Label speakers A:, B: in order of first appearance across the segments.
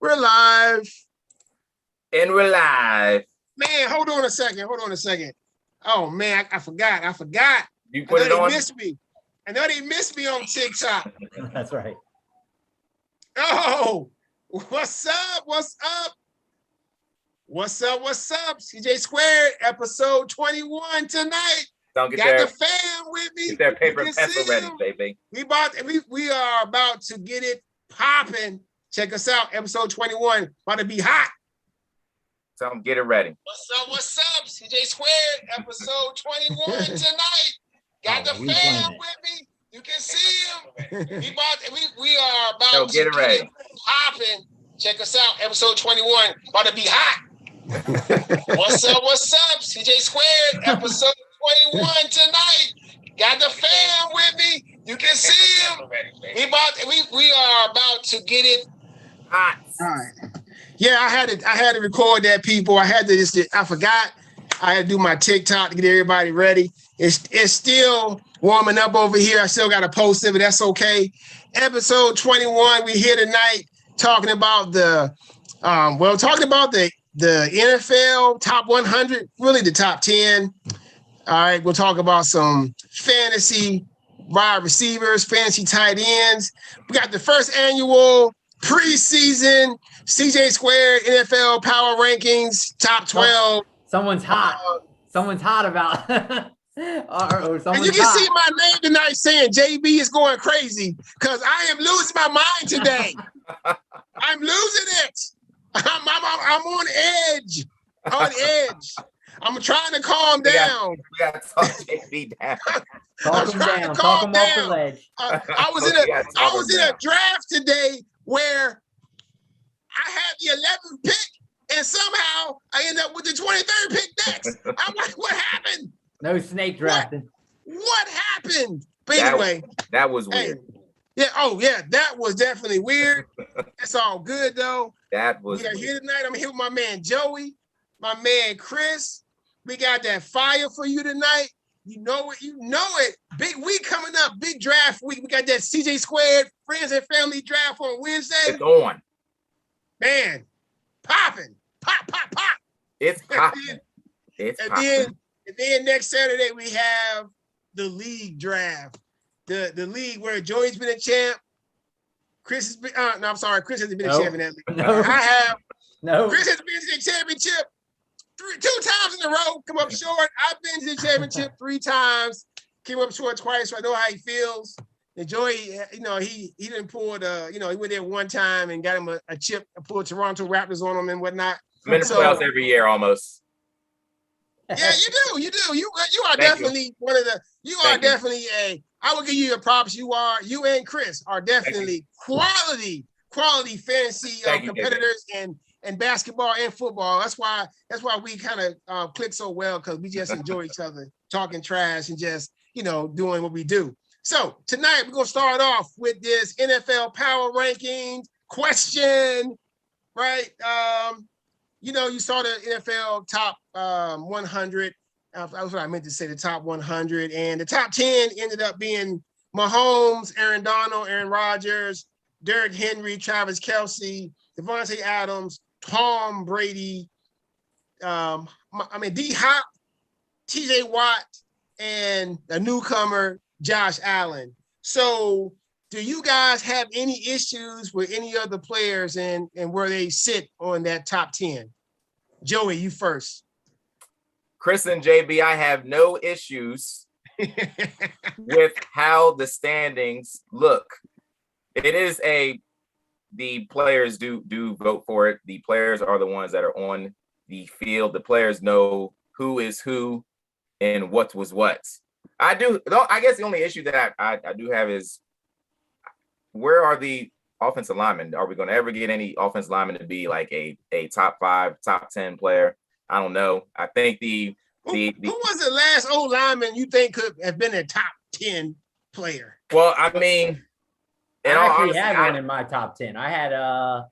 A: We're live.
B: And we're live.
A: Man, hold on a second. Oh, man, I forgot.
B: You put it on?
A: They missed me. I know they missed me on TikTok.
C: That's right.
A: Oh, what's up? CJ Squared, episode 21 tonight.
B: Don't get
A: Got
B: their,
A: the fam with me.
B: get their paper and pencil ready, baby.
A: We are about to get it popping. Check us out, episode 21. About to be hot.
B: So get it ready.
A: What's up? CJ Squared, episode 21 tonight. Got the fam with me. You can see him. We are about to
B: get it ready.
A: Popping. Check us out, episode 21. About to be hot. What's up? CJ Squared, episode 21 tonight. Got the fam with me. You can see him. We are about to get it hot. All right. Yeah, I had to record that, people. I forgot. I had to do my TikTok to get everybody ready. It's still warming up over here. I still got to post it, but that's okay. Episode 21. We here tonight talking about the NFL top 100, really the top 10. All right, we'll talk about some fantasy wide receivers, fantasy tight ends. We got the first annual preseason CJ Squared NFL Power Rankings top 12.
C: Someone's hot. Someone's hot about.
A: And you can see my name tonight saying JB is going crazy because I am losing my mind today. I'm losing it. I'm on edge. I'm trying to calm down.
B: We got to talk JB down.
C: Talk him down. Talk him off the ledge.
A: I was in a draft today where I had the 11th pick, and somehow I end up with the 23rd pick next. I'm like, what happened?
C: No snake drafting.
A: What happened? But anyway.
B: That was weird.
A: Yeah, that was definitely weird. It's all good, though.
B: That was
A: We are here tonight. I'm here with my man Joey, my man Chris. We got that fire for you tonight. You know it. Big week coming up. Big draft week. We got that CJ Squared Friends and Family Draft on Wednesday.
B: It's on.
A: Man, popping. Pop.
B: It's popping.
A: And then next Saturday we have the league draft. The league where Joey's been a champ. Chris has been Chris hasn't been a champ in that league.
C: No.
A: I have.
C: No.
A: Chris has been to the championship two times in a row, come up short. I've been to the championship 3 times, came up short twice, so I know how he feels. And Joey, he didn't pull he went there one time and got him a chip and pulled Toronto Raptors on him and whatnot.
B: I'm in the playoffs every year almost.
A: Yeah, you do. You are definitely one of the. You are definitely I will give you your props. You and Chris are definitely quality fantasy competitors and basketball and football. That's why we kind of click so well, because we just enjoy each other talking trash and just doing what we do. So tonight we're gonna start off with this NFL Power Rankings question, right? You saw the NFL top 100. That was what I meant to say, the top 100. And the top 10 ended up being Mahomes, Aaron Donald, Aaron Rodgers, Derrick Henry, Travis Kelce, Davante Adams, Tom Brady, D-Hop, TJ Watt, and a newcomer, Josh Allen. So do you guys have any issues with any other players and where they sit on that top 10? Joey, you first.
B: Chris and JB, I have no issues with how the standings look. It is the players do vote for it. The players are the ones that are on the field. The players know who is who and what was what. I guess the only issue that I do have is, where are the offensive linemen? Are we going to ever get any offensive linemen to be like a top 5, top 10 player? I don't know. I think who
A: was the last old lineman you think could have been a top 10 player?
B: Well, I mean,
C: I actually had one in my top 10. I had
B: I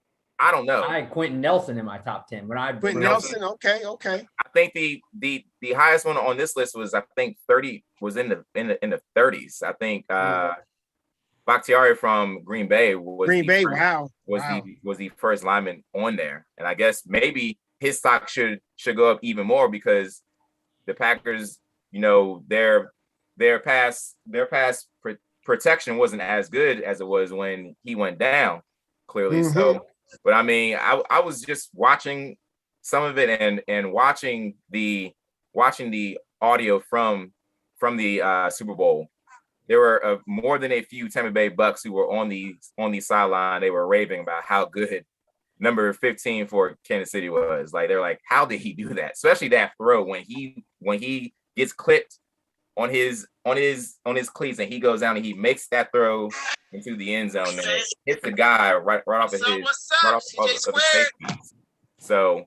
B: don't know.
C: I had Quentin Nelson in my top 10.
A: Quentin Nelson, okay.
B: I think the highest one on this list was, I think, 30, was in the 30s. I think Bakhtiari from Green Bay was
A: the
B: first lineman on there, and I guess maybe his stock should go up even more because the Packers, their pass protection wasn't as good as it was when he went down. Clearly, so. But I mean, I was just watching some of it and watching the audio from the Super Bowl. There were more than a few Tampa Bay Bucks who were on the sideline. They were raving about how good number 15 for Kansas City was. Like they're like, how did he do that? Especially that throw when he gets clipped on his cleats and he goes down and he makes that throw into the end zone and it hits the guy right off of his face piece. So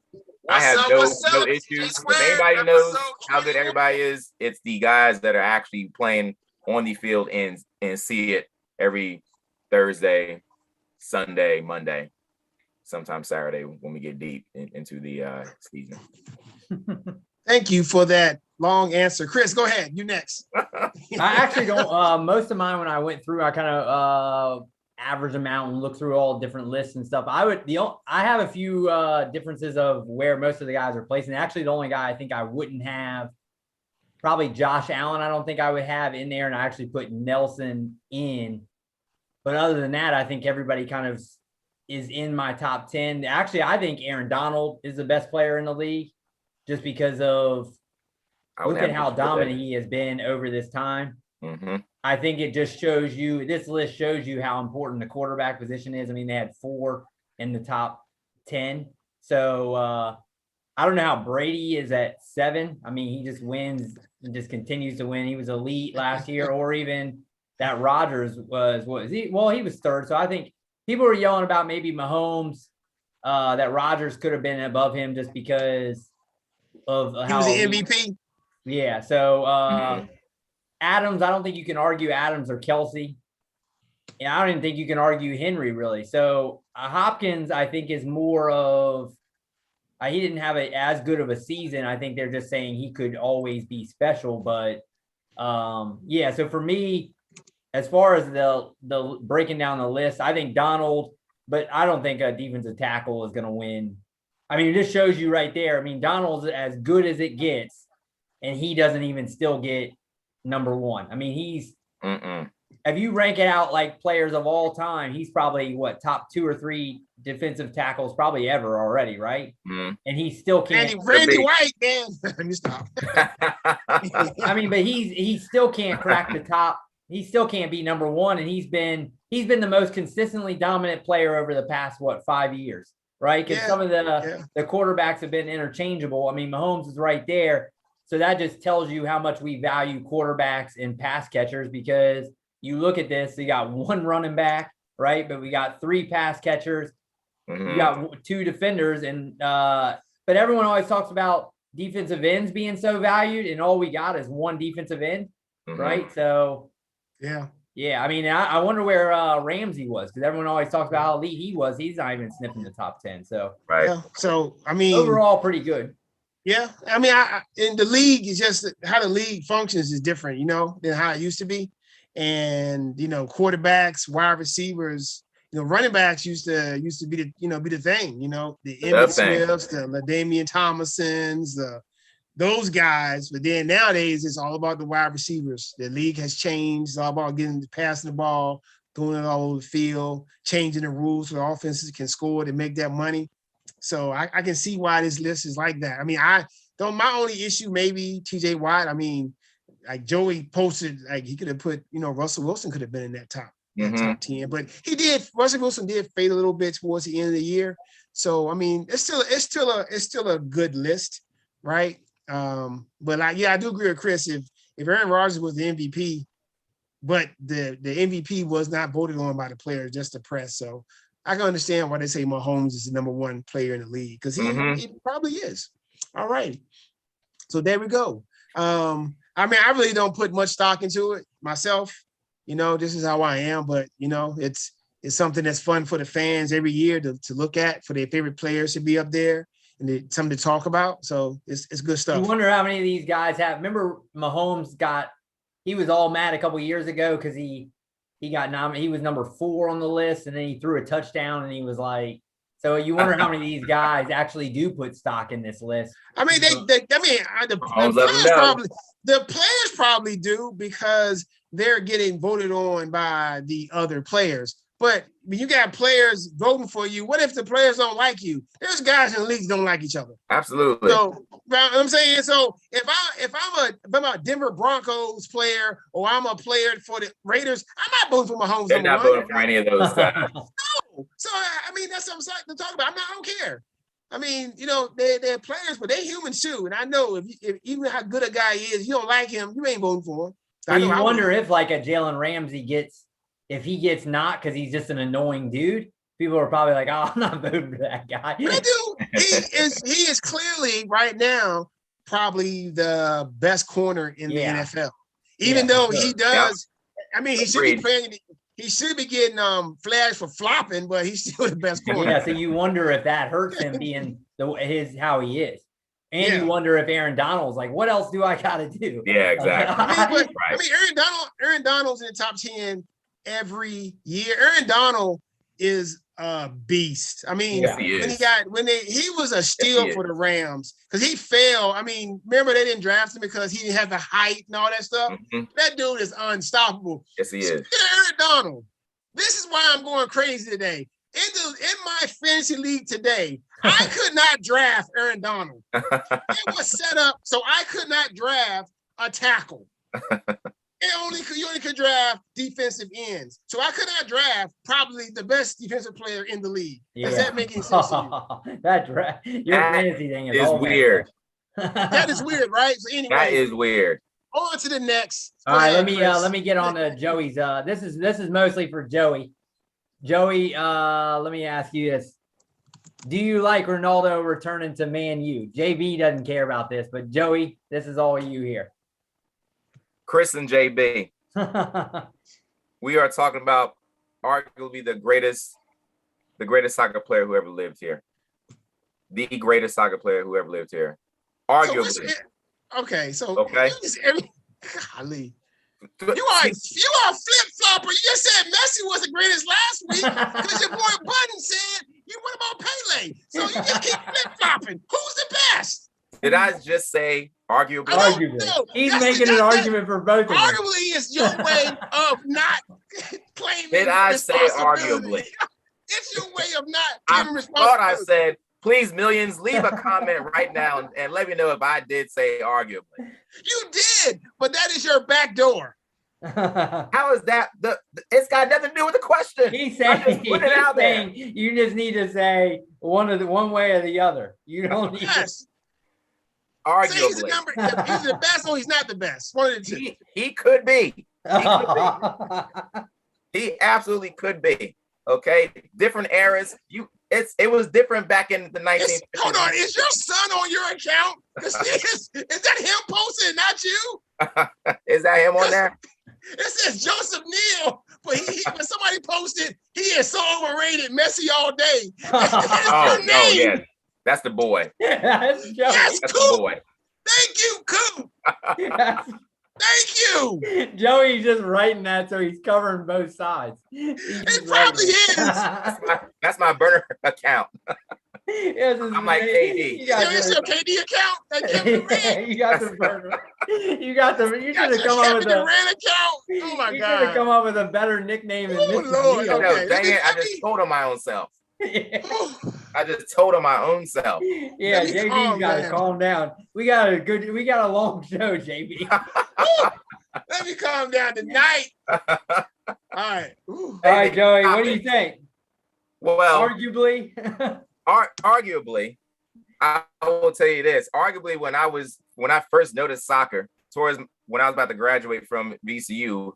B: I have no issues. If anybody knows how good everybody is, it's the guys that are actually playing on the field and see it every Thursday, Sunday, Monday, sometimes Saturday when we get deep into the season.
A: Thank you for that long answer. Chris, go ahead. You next.
C: I actually don't. Most of mine, when I went through, I kind of average them out and look through all different lists and stuff. I have a few differences of where most of the guys are placing. Actually, the only guy I think I wouldn't have, probably Josh Allen. I don't think I would have in there, and I actually put Nelson in. But other than that, I think everybody kind of is in my top 10. Actually, I think Aaron Donald is the best player in the league just because of look at how dominant he has been over this time.
B: Mm-hmm.
C: I think it just shows you, this list shows you how important the quarterback position is. I mean, they had 4 in the top 10. So I don't know how Brady is at 7. I mean, he just wins and just continues to win. He was elite last year, or even that Rodgers was he? Well, he was 3rd. So I think people were yelling about maybe Mahomes, that Rodgers could have been above him just because of how
A: he was the MVP.
C: Yeah. So Adams, I don't think you can argue Adams or Kelce. And I don't even think you can argue Henry really. So Hopkins, I think, is more of he didn't have as good of a season. I think they're just saying he could always be special. But yeah, so for me, as far as the breaking down the list, I think Donald, but I don't think a defensive tackle is going to win. I mean, it just shows you right there. I mean, Donald's as good as it gets, and he doesn't even still get number 1. I mean, he's if you rank it out like players of all time, he's probably top 2 or 3 defensive tackles probably ever already, right?
B: Mm.
C: And he still can't.
A: Randy White, man. Let me stop.
C: I mean, but he still can't crack the top. He still can't be number 1, and he's been the most consistently dominant player over the past 5 years, right? Because some of the quarterbacks have been interchangeable. I mean, Mahomes is right there. So that just tells you how much we value quarterbacks and pass catchers, because you look at this, you got 1 running back, right? But we got 3 pass catchers.
B: Mm-hmm.
C: You got 2 defenders. And but everyone always talks about defensive ends being so valued, and all we got is 1 defensive end, right? So yeah. I mean, I wonder where Ramsey was, because everyone always talks about how elite he was. He's not even sniffing the top 10. So
B: right.
A: Yeah. So I mean,
C: overall, pretty good.
A: Yeah, I mean, in the league, it's just how the league functions is different, than how it used to be. And quarterbacks, wide receivers, running backs used to be the thing, the Emmitt Smiths, the LaDainian Thomasons, those guys. But then nowadays, it's all about the wide receivers. The league has changed. It's all about passing the ball, throwing it all over the field, changing the rules so the offenses can score to make that money. So I can see why this list is like that. I mean, my only issue maybe TJ Watt. I mean, like Joey posted, like he could have put, Russell Wilson could have been in that top 10, but he did. Russell Wilson did fade a little bit towards the end of the year. So I mean, it's still a good list, right? But I do agree with Chris. If Aaron Rodgers was the MVP, but the MVP was not voted on by the players, just the press. So I can understand why they say Mahomes is the number 1 player in the league, because he probably is. All right. So there we go. I mean, I really don't put much stock into it myself. This is how I am, but it's something that's fun for the fans every year to look at, for their favorite players to be up there and something to talk about. So it's good stuff.
C: You wonder how many of these guys have. Remember, Mahomes he was all mad a couple of years ago because he he got nominated. He was number 4 on the list, and then he threw a touchdown, and he was like, so you wonder how many of these guys actually do put stock in this list.
A: I mean, the players probably do because they're getting voted on by the other players. But when you got players voting for you, what if the players don't like you? There's guys in the league that don't like each other.
B: Absolutely.
A: So I'm saying, so if I'm a Denver Broncos player or I'm a player for the Raiders, I'm not voting for Mahomes.
B: They're not voting for any of those guys.
A: No. So I mean, that's what I'm saying to talk about. I don't care. I mean, they're players, but they're humans too. And I know if even how good a guy is, you don't like him, you ain't voting for him.
C: So you wonder if like a Jalen Ramsey if he gets not because he's just an annoying dude, people are probably like, oh, I'm not voting for that guy.
A: But dude, he is clearly right now probably the best corner in the NFL. Even though he does, I mean, he should be playing. He should be getting flagged for flopping, but he's still the best corner.
C: Yeah, so you wonder if that hurts him being how he is. And you wonder if Aaron Donald's like, what else do I got to do?
B: Yeah, exactly.
A: I mean, Aaron Donald's in the top 10 every year. Aaron Donald is a beast. I mean, he was a steal for the Rams because he fell. I mean, remember they didn't draft him because he didn't have the height and all that stuff. Mm-hmm. That dude is unstoppable.
B: Yes, he is.
A: Aaron Donald. This is why I'm going crazy today. In my fantasy league today, I could not draft Aaron Donald. It was set up so I could not draft a tackle. You only could draft defensive ends. So I could not draft probably the best defensive player in the league. Does that make any sense to you?
C: Your fantasy thing is
B: weird.
A: That is weird, right? So anyway,
B: that is weird.
A: On to the next.
C: All right, let me get on to Joey's. This is mostly for Joey. Joey, let me ask you this. Do you like Ronaldo returning to Man U? JB doesn't care about this, but Joey, this is all you here.
B: Chris and JB, we are talking about arguably the greatest soccer player who ever lived here. The greatest soccer player who ever lived here. Arguably.
A: Okay. Golly. You are a flip-flopper. You just said Messi was the greatest last week because your boy Button said what about Pele? So you just keep flip-flopping. Who's the best?
B: Did I just say arguably?
C: Arguably. He's making an argument for both of them.
A: Arguably is your way of not claiming
B: Did I say arguably?
A: It's your way of not claiming responsibility.
B: I thought I said, please, millions, leave a comment right now and let me know if I did say arguably.
A: You did, but that is your back door.
B: How is that? It's got nothing to do with the question.
C: He's saying, you just need to say one way or the other. You don't need to.
B: Arguably.
A: He's the best or he's not the best. One of the two.
B: He could be. He absolutely could be. Okay. Different eras. It was different back in the 1950s.
A: Hold on. Is your son on your account? Is that him posting, not you?
B: Is that him on there?
A: It says Joseph Neal, but when somebody posted, he is so overrated, Messi all day.
B: Yeah. That's the boy.
A: Yes,
B: that's
A: Coop.
B: The boy.
A: Thank you, Coop.
C: Yes.
A: Thank you.
C: Joey's just writing that so he's covering both sides.
A: It probably is.
B: That's my burner account.
C: I'm
B: like KD.
A: Is your KD account?
C: You got the burner. You should have come up with a
A: rent account. Oh my God.
C: You should have come up with a better nickname than this.
A: Lord. Okay.
B: Dang it! I just told him my own self. I just told him my own self.
C: Yeah, JB's got to calm down. We got a long show, JB.
A: Let me calm down tonight. All right.
C: All right, Joey, what do you think?
B: Well,
C: arguably,
B: I will tell you this. Arguably, when I first noticed soccer, towards when I was about to graduate from VCU,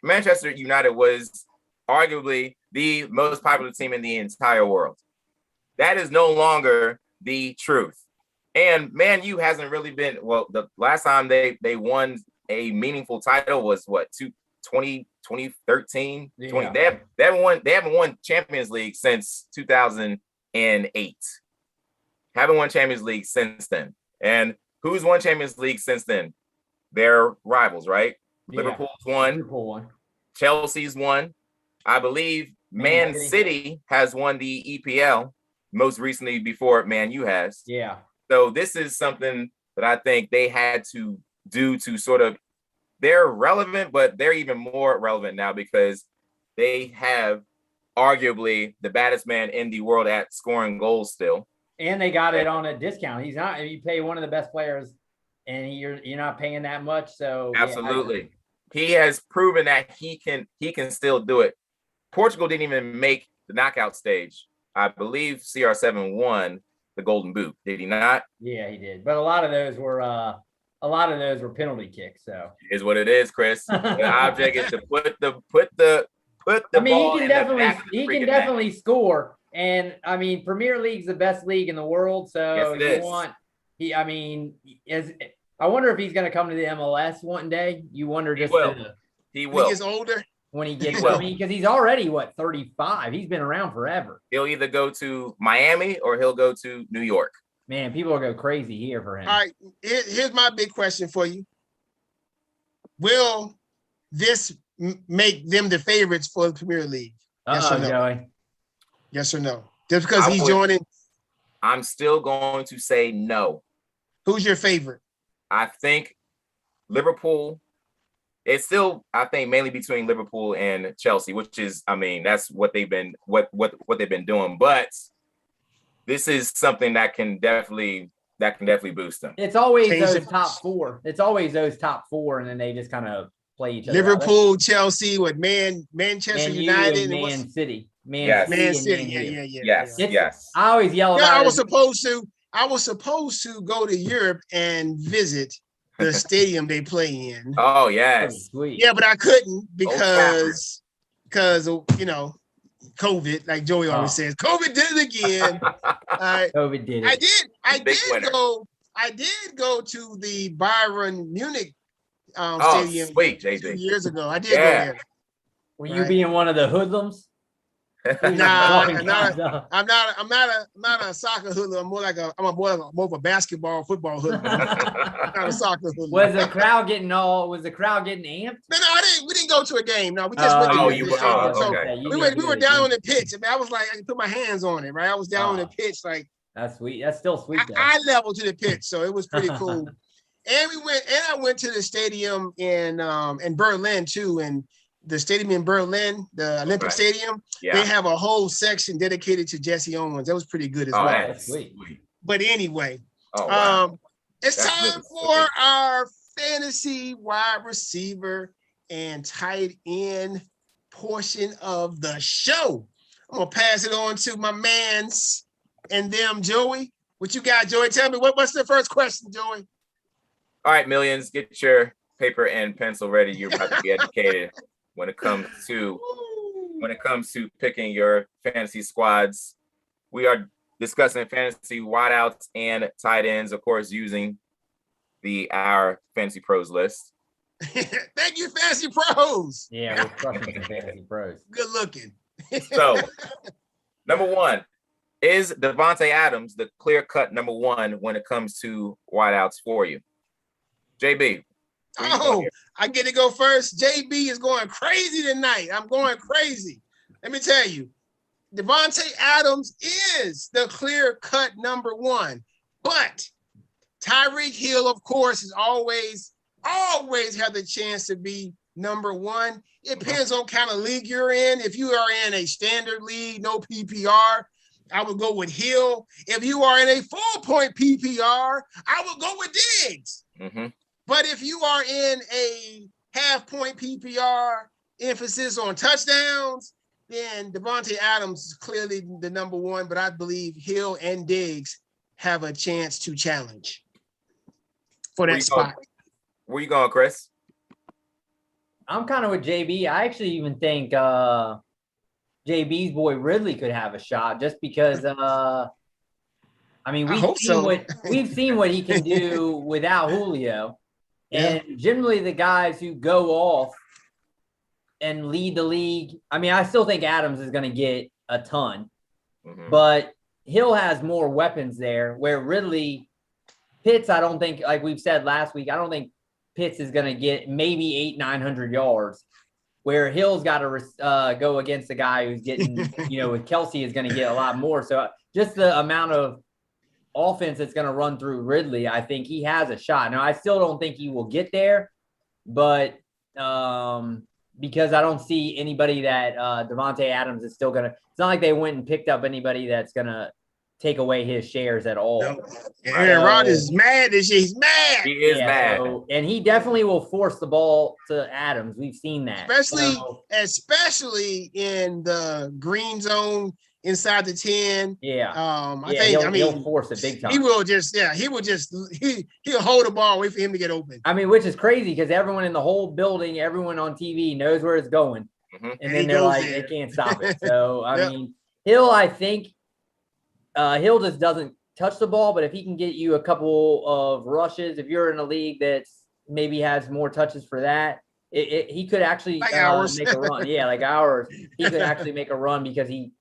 B: Manchester United was arguably the most popular team in the entire world. That is no longer the truth. And Man U hasn't really been, well, the last time they won a meaningful title was 2013.
C: Yeah.
B: They haven't won Champions League since 2008. Haven't won Champions League since then. And who's won Champions League since then? Their rivals, right?
C: Yeah.
B: Liverpool's won.
C: Liverpool won.
B: Chelsea's won. I believe Man City has won the EPL most recently before Man U has.
C: Yeah.
B: So this is something that I think they had to do to sort of, they're relevant, but they're even more relevant now because they have arguably the baddest man in the world at scoring goals still.
C: And they got it on a discount. He's not, you pay one of the best players and you're not paying that much. So
B: absolutely. He has proven that he can still do it. Portugal didn't even make the knockout stage. I believe CR7 won the Golden Boot. Did he not?
C: Yeah, he did. But a lot of those were penalty kicks. So
B: it is what it is, Chris. The object is to put the ball in the back.
C: He can definitely score. And I mean, Premier League's the best league in the world. So I wonder if he's going to come to the MLS one day. You wonder just
B: he will.
A: When he gets older.
C: When he gets, because he's already 35. He's been around forever.
B: He'll either go to Miami or he'll go to New York.
C: Man, people will go crazy here for him.
A: All right, here's my big question for you. Will this make them the favorites for the Premier League? Yes or no?
C: Joey.
A: Yes or no? Just because he's joining.
B: I'm still going to say no.
A: Who's your favorite?
B: I think Liverpool. It's still, I think, mainly between Liverpool and Chelsea, which is, I mean, that's what they've been they've been doing. But this is something that can definitely boost them.
C: It's always those top four. It's always those top four, and then they just kind of play each other.
A: Liverpool, Chelsea, with Manchester United,
C: and Man City.
A: Man City. Yeah.
B: Yes.
C: I always yell about.
A: I was supposed to go to Europe and visit the stadium they play in.
B: Oh yes.
A: Yeah, but I couldn't because COVID, like Joey always says, COVID did it again.
C: COVID did it.
A: I did go to the Bayern Munich stadium
B: sweet,
A: 2 years ago. I did go there.
C: Were you being one of the hoodlums?
A: Nah, I'm not a soccer hoodlum. I'm more like a basketball, football hoodlum. Not a soccer hoodlum.
C: Was the crowd getting amped?
A: No, we didn't go to a game. No, we just went to we were down on the pitch. I mean, I was like, I could put my hands on it, right? I was down on the pitch, like
C: that's sweet. That's still sweet.
A: I leveled to the pitch, so it was pretty cool. And I went to the stadium in Berlin too, and the stadium in Berlin, the Olympic Stadium, they have a whole section dedicated to Jesse Owens. That was pretty good as well.
C: That's sweet.
A: But anyway, it's
B: that's
A: time for our fantasy wide receiver and tight end portion of the show. I'm gonna pass it on to my mans and them, Joey. What you got, Joey? Tell me what's the first question, Joey?
B: All right, millions, get your paper and pencil ready. You're about to be educated when it comes to picking your fantasy squads. We are discussing fantasy wideouts and tight ends, of course, using our Fantasy Pros list.
A: Thank you, Fantasy Pros.
C: Yeah, we're crushing some Fantasy Pros.
A: Good looking.
B: So, number one, is Davante Adams the clear-cut number one when it comes to wideouts for you? JB.
A: I get to go first. JB is going crazy tonight. I'm going crazy. Let me tell you, Davante Adams is the clear-cut number one. But Tyreek Hill, of course, is always have the chance to be number one. It depends on kind of league you're in. If you are in a standard league, no PPR, I would go with Hill. If you are in a full-point PPR, I would go with Diggs.
B: Mm-hmm.
A: But if you are in a half-point PPR, emphasis on touchdowns, then Davante Adams is clearly the number one, but I believe Hill and Diggs have a chance to challenge for that spot.
B: Where you going, Chris?
C: I'm kind of with JB. I actually even think JB's boy Ridley could have a shot just because we've seen what he can do without Julio. And generally the guys who go off and lead the league, I mean, I still think Adams is going to get a ton, but Hill has more weapons there where Ridley, Pitts, I don't think, like we've said last week, I don't think Pitts is going to get maybe 800-900 yards. where Hill's got to go against the guy who's getting, with Kelce is going to get a lot more. So just the amount of offense that's going to run through Ridley, I think he has a shot. Now, I still don't think he will get there, but because I don't see anybody that Davante Adams is still going to – it's not like they went and picked up anybody that's going to take away his shares at all.
A: No. Aaron Rodgers is mad this year. He's mad.
B: He is mad.
C: And he definitely will force the ball to Adams. We've seen that.
A: Especially in the green zone inside the 10.
C: Yeah.
A: He'll
C: force it big time.
A: He'll hold the ball, wait for him to get open.
C: I mean, which is crazy because everyone in the whole building, everyone on TV knows where it's going. Mm-hmm. And then they're like, they can't stop it. So, I mean, Hill, I think Hill just doesn't touch the ball, but if he can get you a couple of rushes, if you're in a league that's maybe has more touches for that, he could actually make a run. Yeah, like ours. He could actually make a run because he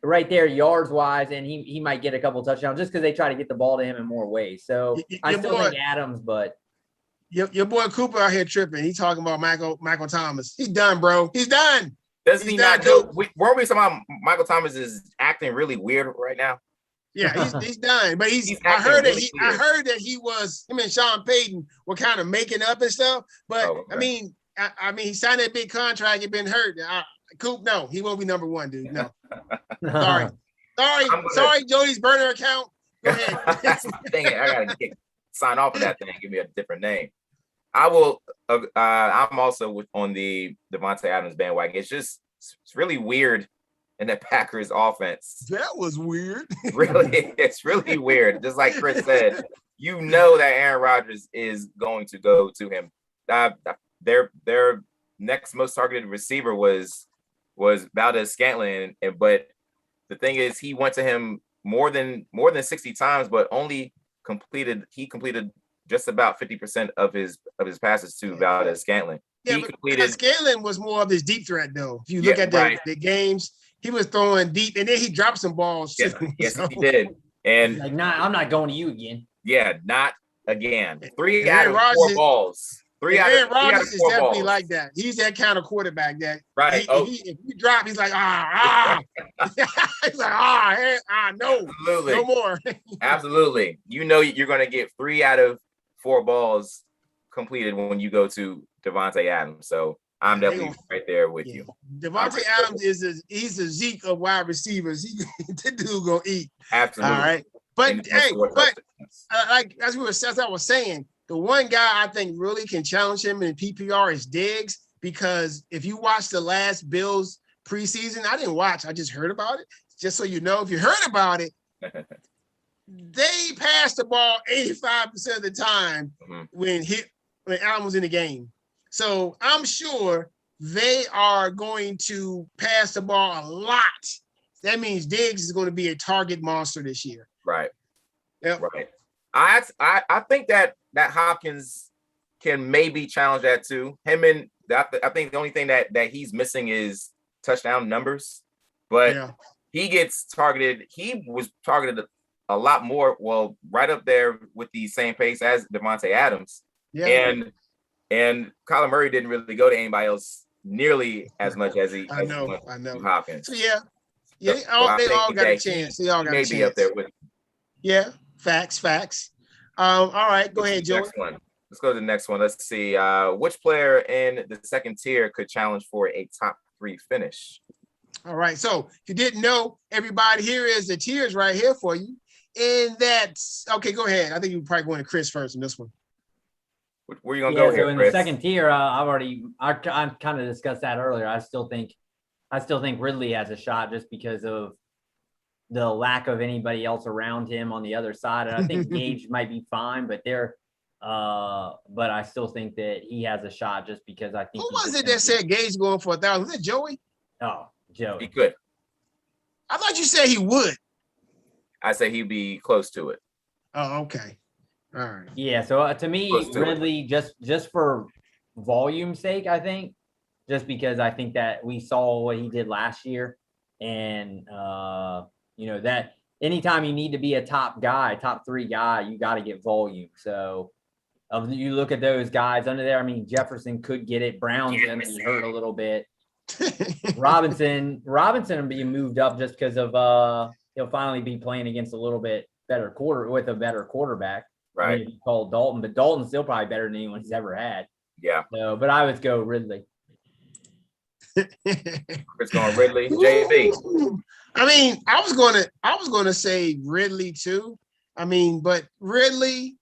C: right there yards wise, and he might get a couple touchdowns just because they try to get the ball to him in more ways. So I still think Adams, but
A: your boy Cooper out here tripping. He's talking about Michael Thomas. He's done, bro. He's done.
B: Doesn't he not know? Weren't we talking about Michael Thomas is acting really weird right now?
A: Yeah, he's done. But I heard that him and Sean Payton were kind of making up and stuff. But I mean, he signed that big contract. He been hurt. Coop, no, he won't be number one, dude. No. Sorry, Jody's burner account. Go ahead.
B: Dang it, I gotta sign off of that thing. Give me a different name. I will. I'm also on the Davante Adams bandwagon. It's really weird in the Packers offense.
A: That was weird.
B: Really, it's really weird. Just like Chris said, that Aaron Rodgers is going to go to him. Their next most targeted receiver was Valdez-Scantling, but the thing is, he went to him more than 60 times, but only completed just about 50% of his passes to Valdez-Scantling.
A: Yeah, but Scantling was more of his deep threat, though. If you look at the games, he was throwing deep, and then he dropped some balls too.
B: Yes, he did. And
C: I'm not going to you again.
B: Yeah, not again. 3 out of 4 balls.
A: Aaron Rodgers is definitely like that. He's that kind of quarterback that if you drop, he's like, he's like, no, absolutely, no more.
B: Absolutely. You're going to get 3 out of 4 balls completed when you go to Davante Adams. So I'm definitely right there with you.
A: Davante Adams he's a Zeke of wide receivers. The dude gonna eat.
B: Absolutely.
A: All right. But as I was saying, the one guy I think really can challenge him in PPR is Diggs, because if you watch the last Bills preseason, I didn't watch, I just heard about it. Just so you know, if you heard about it, they passed the ball 85% of the time when Allen was in the game. So I'm sure they are going to pass the ball a lot. That means Diggs is going to be a target monster this year.
B: Right.
A: Yep.
B: Right. I think that Hopkins can maybe challenge that too. I think the only thing that he's missing is touchdown numbers, but he gets targeted. He was targeted a lot more. Well, right up there with the same pace as Davante Adams. Yeah. And Kyler Murray didn't really go to anybody else nearly as much as he. I know. Hopkins.
A: So they all got a chance. They all got a chance.
B: Maybe up there with.
A: Yeah. Facts. All right, go ahead, Joey.
B: Let's go to the next one. Let's see. Which player in the second tier could challenge for a top 3 finish?
A: All right. So if you didn't know, everybody, here is the tiers right here for you. And that's okay. Go ahead. I think you're probably going to Chris first in this one.
B: Where are you gonna go here,
C: in
B: Chris?
C: The second tier, I kind of discussed that earlier. I still think Ridley has a shot just because of the lack of anybody else around him on the other side. And I think Gage might be fine, but but I still think that he has a shot just because I think.
A: Who was it that said Gage going for 1,000? Was it Joey?
C: Oh, Joey.
B: He could.
A: I thought you said he would.
B: I say he'd be close to it.
A: Oh, okay. All right.
C: Yeah. So to me, Ridley, just for volume's sake, I think, just because I think that we saw what he did last year, and that anytime you need to be a top 3 guy, you got to get volume. So You look at those guys under there. I mean, Jefferson could get it. Brown's going to be hurt a little bit. Robinson will be moved up just because of he'll finally be playing against a little bit better quarterback.
B: Right.
C: I mean, called Dalton, but Dalton's still probably better than anyone he's ever had.
B: Yeah.
C: So, but I would go Ridley.
B: Chris going Ridley. JB.
A: I mean, I was gonna say Ridley too. I mean, but Ridley,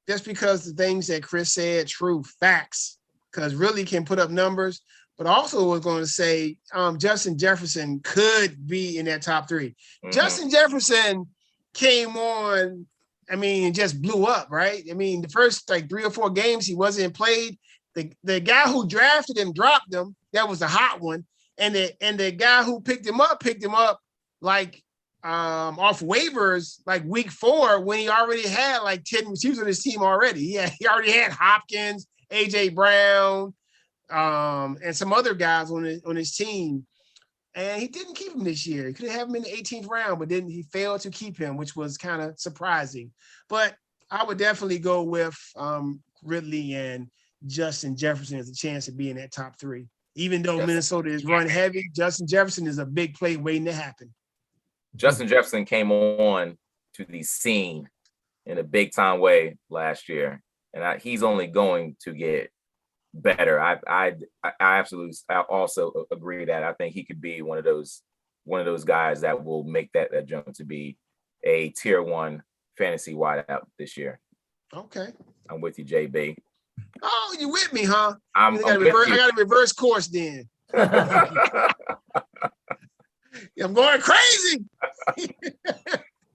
A: just because the things that Chris said, true facts, because Ridley can put up numbers, but also was going to say Justin Jefferson could be in that top 3. Mm-hmm. Justin Jefferson came on, I mean, and just blew up, right? I mean, the first like 3 or 4 games he wasn't played. The guy who drafted him dropped him. That was the hot one. And the guy who picked him up like off waivers like week 4 when he already had like 10 receivers on his team already. He already had Hopkins, AJ Brown, and some other guys on his team. And he didn't keep him this year. He could have him in the 18th round, but then he failed to keep him, which was kind of surprising. But I would definitely go with Ridley, and Justin Jefferson has a chance to be in that top 3. Even though Minnesota is run heavy, Justin Jefferson is a big play waiting to happen. Justin
B: Jefferson came on to the scene in a big time way last year, and he's only going to get better. I absolutely also agree that I think he could be one of those guys that will make that jump to be a tier 1 fantasy wideout this year.
A: Okay,
B: I'm with you, JB.
A: Oh, you with me, huh?
B: I got
A: a reverse course then. I'm going crazy.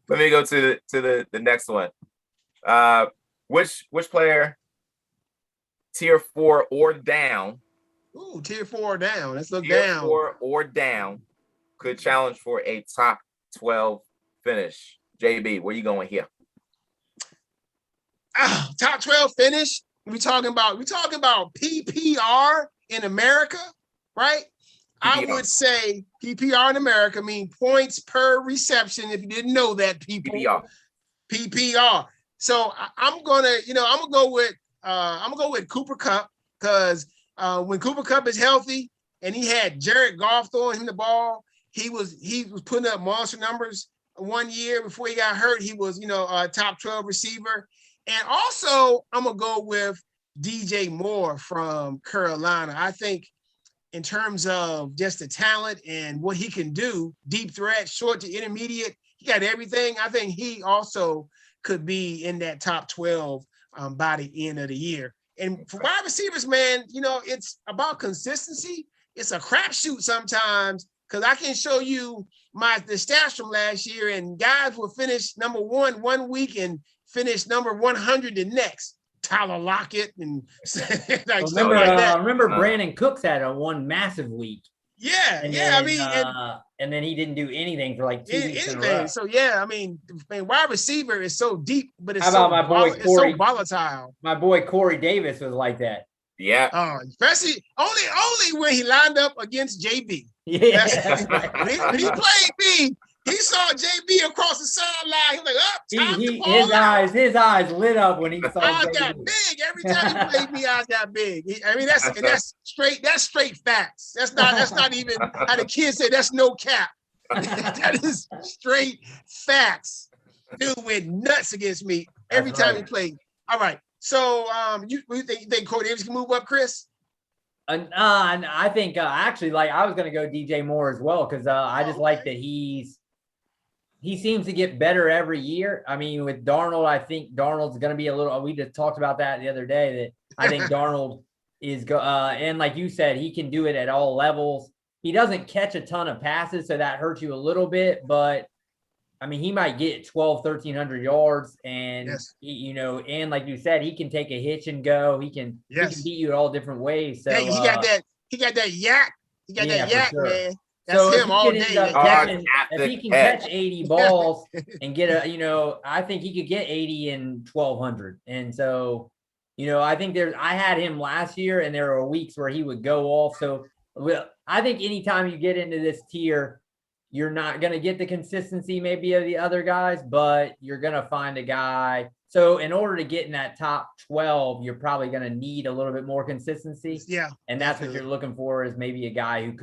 B: Let me go to the next one. Which player, tier 4 or down?
A: Ooh, tier 4 or down. Let's look
B: tier
A: down.
B: 4 or down could challenge for a top 12 finish. JB, where you going here?
A: Top 12 finish. We talking about PPR in America, right? PPR. I would say PPR in America mean points per reception. If you didn't know that, people. PPR. So I'm gonna go with Cooper Kupp, because when Cooper Kupp is healthy and he had Jared Goff throwing him the ball, he was putting up monster numbers. One year before he got hurt, he was a top 12 receiver. And also, I'm going to go with DJ Moore from Carolina. I think in terms of just the talent and what he can do, deep threat, short to intermediate, he got everything. I think he also could be in that top 12 by the end of the year. And for wide receivers, man, it's about consistency. It's a crapshoot sometimes, because I can show you the stats from last year, and guys will finish number 1 1 week and finish number 100 the next. Tyler Lockett and like
C: remember,
A: like that.
C: Remember Brandon Cooks had one massive week.
A: Yeah,
C: and
A: yeah.
C: Then, and then he didn't do anything for like 2 weeks in a row.
A: So yeah, wide receiver is so deep, but it's
C: How about
A: it's so volatile.
C: My boy Corey Davis was like that.
B: Yeah.
A: Especially only when he lined up against JB.
C: Yeah.
A: When he played me, he saw JB across the sideline. He was like,
C: his eyes lit up when he saw
A: I
C: JB.
A: got big. Every time he played me, I got big. That's straight facts. That's not even how the kids say that's no cap. That is straight facts. Dude went nuts against me every time he played. All right. So you think Corey Davis can move up, Chris?
C: And I think actually, like, I was going to go DJ Moore as well, because I just like that he seems to get better every year. I mean, with Darnold, I think Darnold's going to be a little – we just talked about that the other day, that I think Darnold is – and like you said, he can do it at all levels. He doesn't catch a ton of passes, so that hurts you a little bit. But, I mean, he might get 1,300 yards. And, and like you said, he can take a hitch and go. He can beat you at all different ways. So,
A: he got that yak. He got that yak, sure, man. That's
C: so
A: him all day.
C: If he can catch 80 balls and get I think he could get 80 and 1,200. And so, I think I had him last year, and there were weeks where he would go off. So I think anytime you get into this tier, you're not going to get the consistency maybe of the other guys, but you're going to find a guy So in order to get in that top 12, you're probably going to need a little bit more consistency.
A: Yeah.
C: And that's what you're looking for, is maybe a guy who's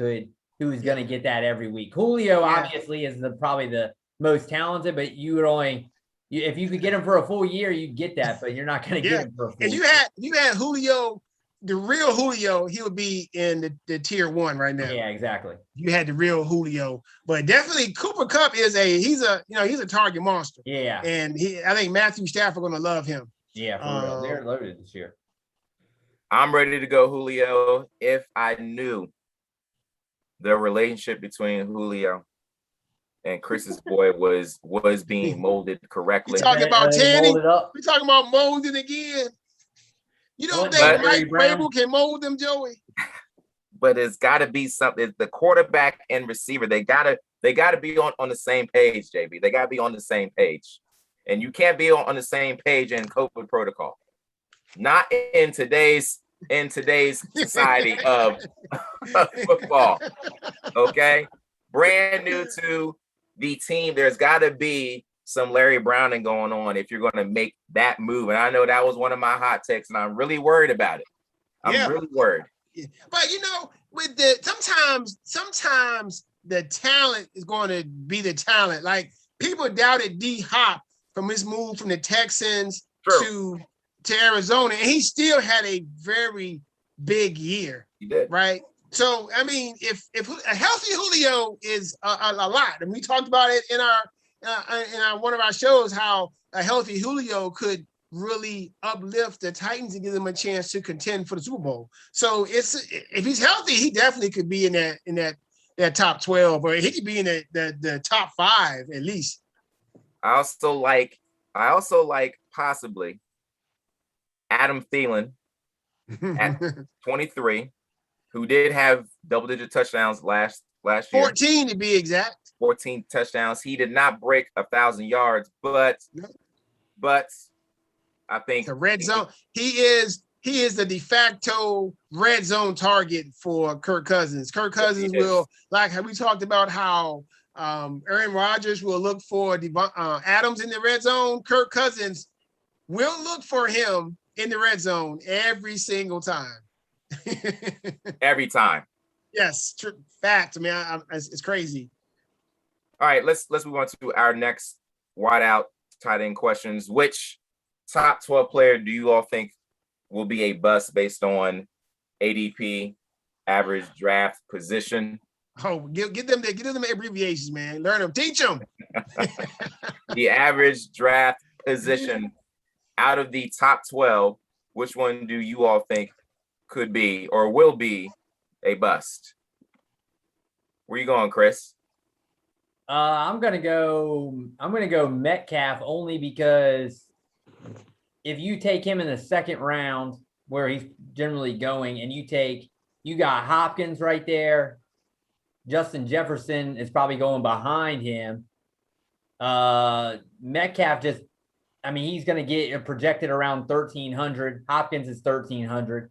C: going to get that every week. Julio obviously is probably the most talented, but you would only, if you could get him for a full year, you'd get that, but you're not going to get him for a full year.
A: If you had Julio, the real Julio, he would be in the tier 1 right now.
C: Yeah, exactly.
A: You had the real Julio, but definitely Cooper Kupp he's a target monster.
C: Yeah.
A: And I think Matthew Stafford going to love him.
C: Yeah, for real. They're loaded this year.
B: I'm ready to go Julio if I knew the relationship between Julio and Chris's boy was being molded correctly.
A: We're talking about Tanny. We're talking about molding again. You don't think Mike Vrabel can mold them, Joey?
B: But it's got to be something. The quarterback and receiver, they gotta be on the same page, JB. They gotta be on the same page, and you can't be on the same page in COVID protocol. Not in today's society of football. Okay, brand new to the team. There's got to be some Larry Browning going on if you're going to make that move. And I know that was one of my hot takes, and I'm really worried about it. I'm really worried.
A: But with sometimes the talent is going to be the talent. Like, people doubted D Hop from his move from the Texans to Arizona, and he still had a very big year.
B: He did.
A: Right. So, I mean, if a healthy Julio is a lot, and we talked about it in our one of our shows, how a healthy Julio could really uplift the Titans and give them a chance to contend for the Super Bowl. So if he's healthy, he definitely could be in that top 12, or he could be in the top 5 at least.
B: I also like possibly Adam Thielen at 23, who did have double-digit touchdowns last year.
A: 14 to be exact.
B: 14 touchdowns. He did not break 1,000 yards, but I think
A: the red zone. He is the de facto red zone target for Kirk Cousins. Kirk Cousins will, like how we talked about how Aaron Rodgers will look for Adams in the red zone. Kirk Cousins will look for him in the red zone every single time.
B: Every time.
A: Yes, fact. I mean, it's crazy.
B: All right, let's move on to our next wideout tight end questions. Which top 12 player do you all think will be a bust based on ADP, average draft position?
A: Oh, give them the abbreviations, man. Learn them, teach them.
B: The average draft position out of the top 12, which one do you all think could be or will be a bust? Where you going, Chris?
C: I'm gonna go Metcalf, only because if you take him in the second round where he's generally going, and you got Hopkins right there, Justin Jefferson is probably going behind him. Metcalf he's going to get projected around 1,300. Hopkins is 1,300.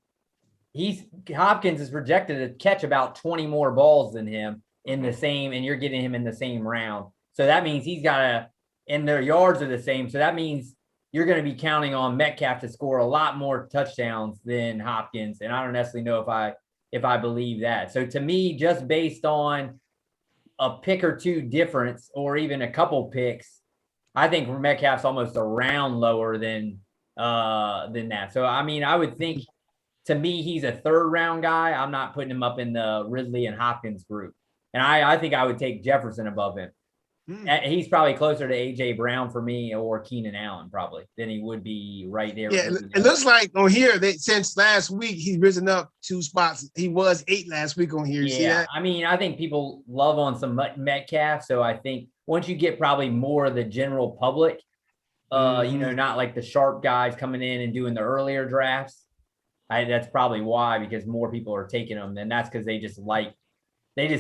C: Hopkins is projected to catch about 20 more balls than him in the same, and you're getting him in the same round. So that means and their yards are the same. So that means you're going to be counting on Metcalf to score a lot more touchdowns than Hopkins. And I don't necessarily know if I believe that. So to me, just based on a pick or two difference, or even a couple picks, I think Metcalf's almost a round lower than that. So, I mean, I would think, to me, he's a third round guy. I'm not putting him up in the Ridley and Hopkins group. And I think I would take Jefferson above him. He's probably closer to A.J. Brown for me, or Keenan Allen probably, than he would be right there.
A: Yeah, it looks like on here that since last week he's risen up 2 spots. He was 8 last week on here. You see that?
C: I mean, I think people love on some Metcalf. So I think once you get probably more of the general public, not like the sharp guys coming in and doing the earlier drafts, that's probably why, because more people are taking them. And that's because they just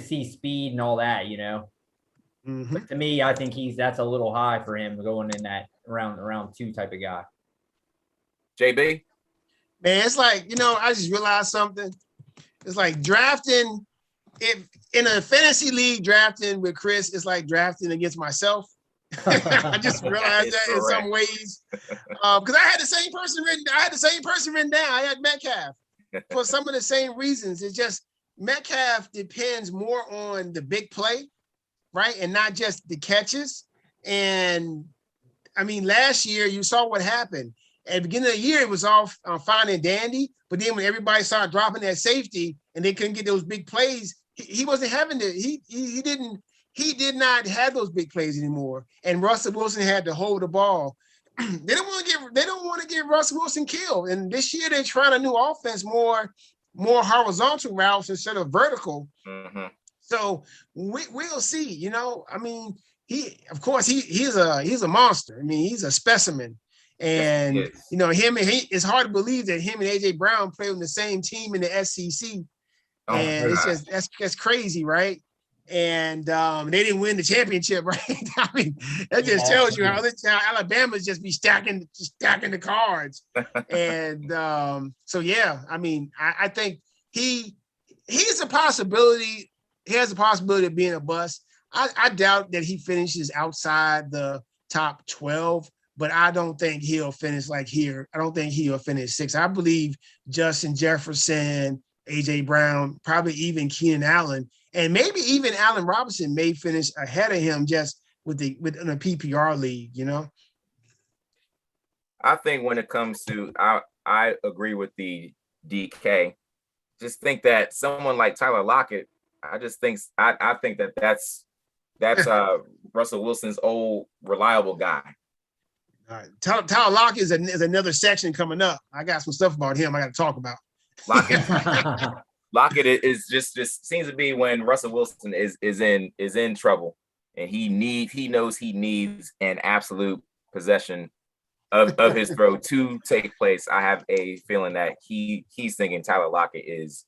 C: see speed and all that, But to me, I think that's a little high for him going in that round 2 type of guy.
B: JB?
A: Man, it's like, I just realized something. It's like drafting in a fantasy league, drafting with Chris is like drafting against myself. I just realized that in some ways. Because I had the same person written down. I had Metcalf for some of the same reasons. It's just Metcalf depends more on the big play, right, and not just the catches. And I mean, last year you saw what happened. At the beginning of the year, it was all fine and dandy. But then when everybody started dropping that safety and they couldn't get those big plays, he wasn't having to. He did not have those big plays anymore. And Russell Wilson had to hold the ball. They don't want to get Russell Wilson killed. And this year they're trying a new offense, more horizontal routes instead of vertical.
B: Mm-hmm.
A: So we'll see. You know, I mean, he's a monster. I mean, he's a specimen. And
B: yes,
A: you know, it's hard to believe that him and AJ Brown play on the same team in the SEC. And it's just that's crazy, right? And they didn't win the championship, right? I mean, that just tells you how Alabama's just be stacking the cards. And so yeah, I mean, I think he's a possibility. He has a possibility of being a bust. I doubt that he finishes outside the top 12, but I don't think he'll finish like here. I don't think he'll finish 6. I believe Justin Jefferson, AJ Brown, probably even Keenan Allen, and maybe even Allen Robinson may finish ahead of him just within a PPR league, you know?
B: I think when it comes to, I agree with the DK. Just think that someone like Tyler Lockett, I think that's Russell Wilson's old reliable guy.
A: All right. Tyler Lockett is another section coming up. I got some stuff about him I got to talk about.
B: Lockett is just seems to be when Russell Wilson is in trouble, and he knows he needs an absolute possession of his throw to take place. I have a feeling that he's thinking Tyler Lockett is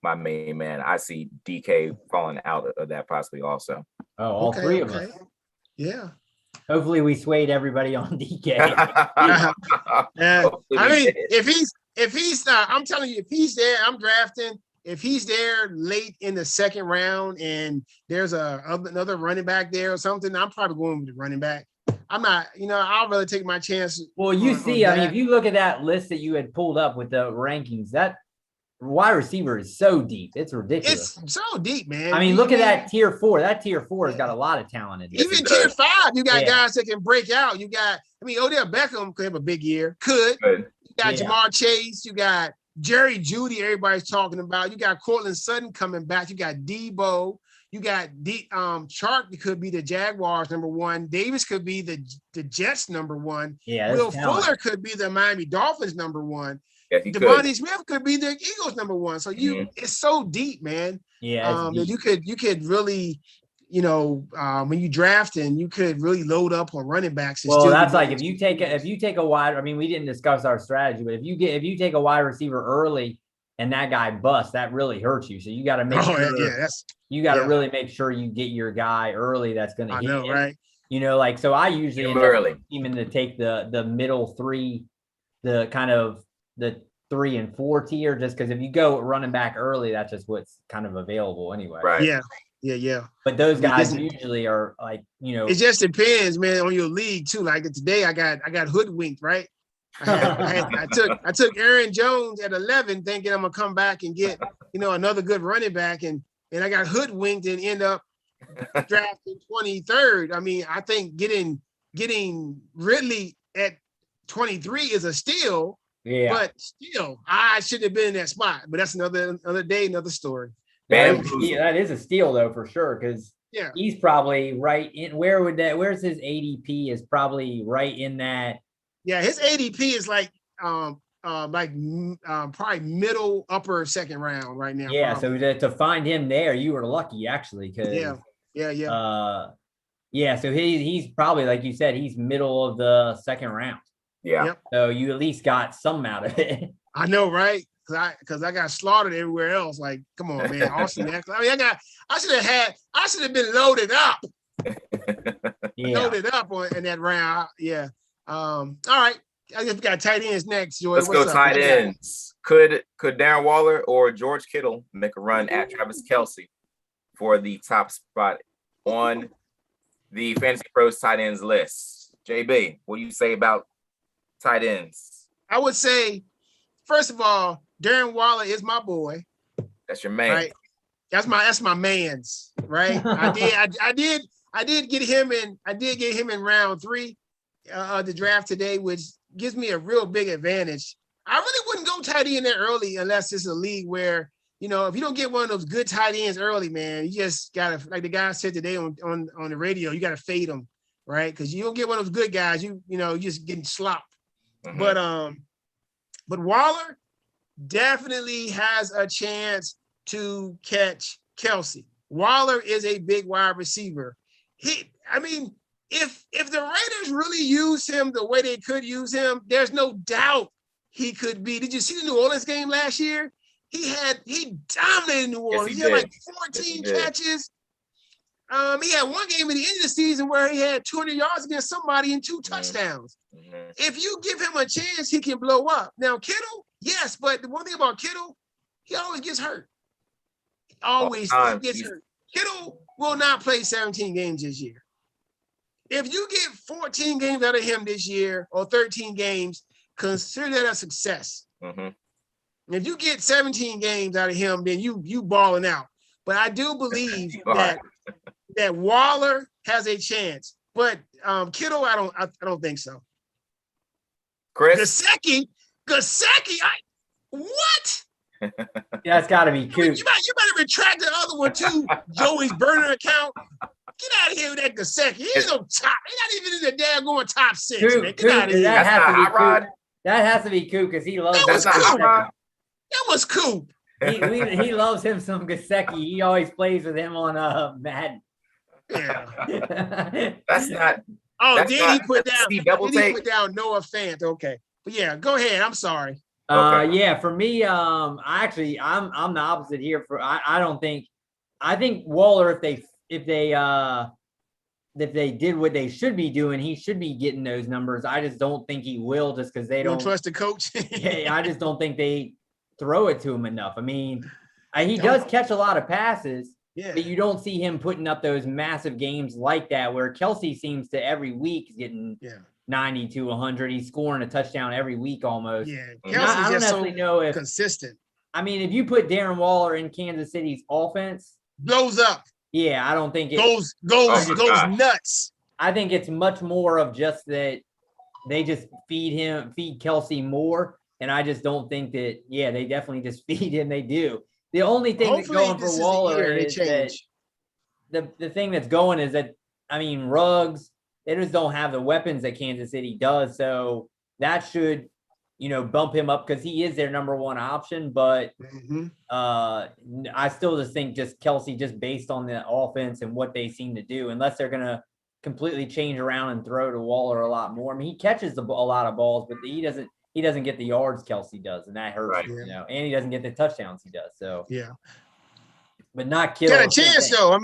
B: my main man. I see DK falling out of that possibly also.
C: Oh, all three of us.
A: Yeah.
C: Hopefully we swayed everybody on DK.
A: I mean, if he's I'm telling you, if he's there, I'm drafting. If he's there late in the second round and there's another running back there or something, I'm probably going with the running back. I'm not, I'll rather take my chances.
C: Well, I mean, if you look at that list that you had pulled up with the rankings, that wide receiver is so deep. It's ridiculous.
A: It's so deep, man.
C: I mean, look at that tier 4. That tier 4 has got a lot of talent in it.
A: Even tier 5, you got guys that can break out. Odell Beckham could have a big year. You got Jamar Chase. You got Jerry Jeudy, everybody's talking about. You got Cortland Sutton coming back. You got Debo. You got Chark could be the Jaguars number 1. Davis could be the Jets number 1.
C: Yeah,
A: Will Fuller could be the Miami Dolphins number 1.
B: Yes,
A: Devontae Smith could be the Eagles number 1. So it's so deep, man.
C: Yeah,
A: that you could really, when you draft and you could really load up on running backs.
C: Well, that's like if you take a wide. I mean, we didn't discuss our strategy, but if you take a wide receiver early and that guy busts, that really hurts you. So you got to make sure really make sure you get your guy early. That's going to hit him.
A: Right?
C: So I usually end up even to take the middle 3, the kind of the 3 and 4 tier, just because if you go running back early, that's just what's kind of available anyway.
B: Right.
A: Yeah.
C: But those guys usually are like,
A: it just depends, man, on your league too. Like today, I got hoodwinked, right? I took Aaron Jones at 11, thinking I'm gonna come back and get another good running back, and I got hoodwinked and end up drafting 23rd. I mean, I think getting Ridley at 23 is a steal.
C: Yeah,
A: but still, I shouldn't have been in that spot. But that's another day, another story.
C: That is a steal though, for sure, because he's probably right in. Where's his ADP? Is probably right in that.
A: Yeah, his ADP is like probably middle upper second round right now.
C: Yeah,
A: probably.
C: So to find him there, you were lucky actually. Cause, so he's probably, like you said, he's middle of the second round.
B: Yeah.
A: Yep.
C: So you at least got some out of it.
A: I know, right? Because I got slaughtered everywhere else. Like, come on, man. Austin Eckler. I mean, I should have been loaded up. Loaded up in that round. Yeah. All right. I guess we got tight ends next, Joy.
B: Let's go tight ends. Could Darren Waller or George Kittle make a run at Travis Kelce for the top spot on the Fantasy Pros tight ends list? JB, what do you say about tight ends?
A: I would say, first of all, Darren Wallace is my boy.
B: That's your man.
A: Right? That's my man's, right? I did get him in round 3 of the draft today, which gives me a real big advantage. I really wouldn't go tight end there early unless it's a league where, if you don't get one of those good tight ends early, man, you just gotta, like the guy said today on the radio, you gotta fade them, right? Because you don't get one of those good guys, you just getting slopped. Mm-hmm. But Waller definitely has a chance to catch Kelce. Waller is a big wide receiver. If the Raiders really use him the way they could use him, there's no doubt he could be. Did you see the New Orleans game last year? He dominated New Orleans. He had like 14 catches. He had one game at the end of the season where he had 200 yards against somebody and 2 touchdowns. Mm-hmm. If you give him a chance, he can blow up. Now, Kittle, yes, but the one thing about Kittle, he always gets hurt. Always gets hurt. Kittle will not play 17 games this year. If you get 14 games out of him this year or 13 games, consider that a success. Mm-hmm. If you get 17 games out of him, then you balling out. But I do believe that Waller has a chance. But Kittle, I don't think so.
B: Chris?
A: Gasecki, what?
C: That's got to be Coop.
A: You better retract the other one too, Joey's burner account. Get out of here with that Gasecki. He's no top. He's not even in the damn going top 6.
C: Coop,
A: man. Get out of here.
C: That has to be Coop because he loves
A: that was Coop.
C: He loves him some Gasecki. He always plays with him on Madden.
A: Yeah.
B: That's not.
A: Oh,
B: that's
A: then
B: not,
A: he put down Noah Fant. Okay. But yeah, go ahead. I'm sorry.
B: Okay.
C: Yeah, for me, I'm the opposite here. I think Waller, if they did what they should be doing, he should be getting those numbers. I just don't think he will, just because they don't
A: trust the coach.
C: Yeah, I just don't think they throw it to him enough. I mean, he does catch a lot of passes, but you don't see him putting up those massive games like that, where Kelce seems to every week getting 90 to 100. He's scoring a touchdown every week almost.
A: Yeah, Kelce's just so consistent.
C: I mean, if you put Darren Waller in Kansas City's offense,
A: blows up.
C: Yeah, I don't think it
A: goes nuts.
C: I think it's much more of just that they just feed Kelce more. And I just don't think that, they definitely just feed him. They do. The only thing that's going for Waller is that the thing that's going is that, Ruggs, they just don't have the weapons that Kansas City does. So that should, bump him up because he is their number one option. But I still just think just Kelce, just based on the offense and what they seem to do, unless they're going to completely change around and throw to Waller a lot more. He catches a lot of balls, but he doesn't get the yards Kelce does, and that hurts, and he doesn't get the touchdowns he does. So but not Kittle.
A: Got a chance though.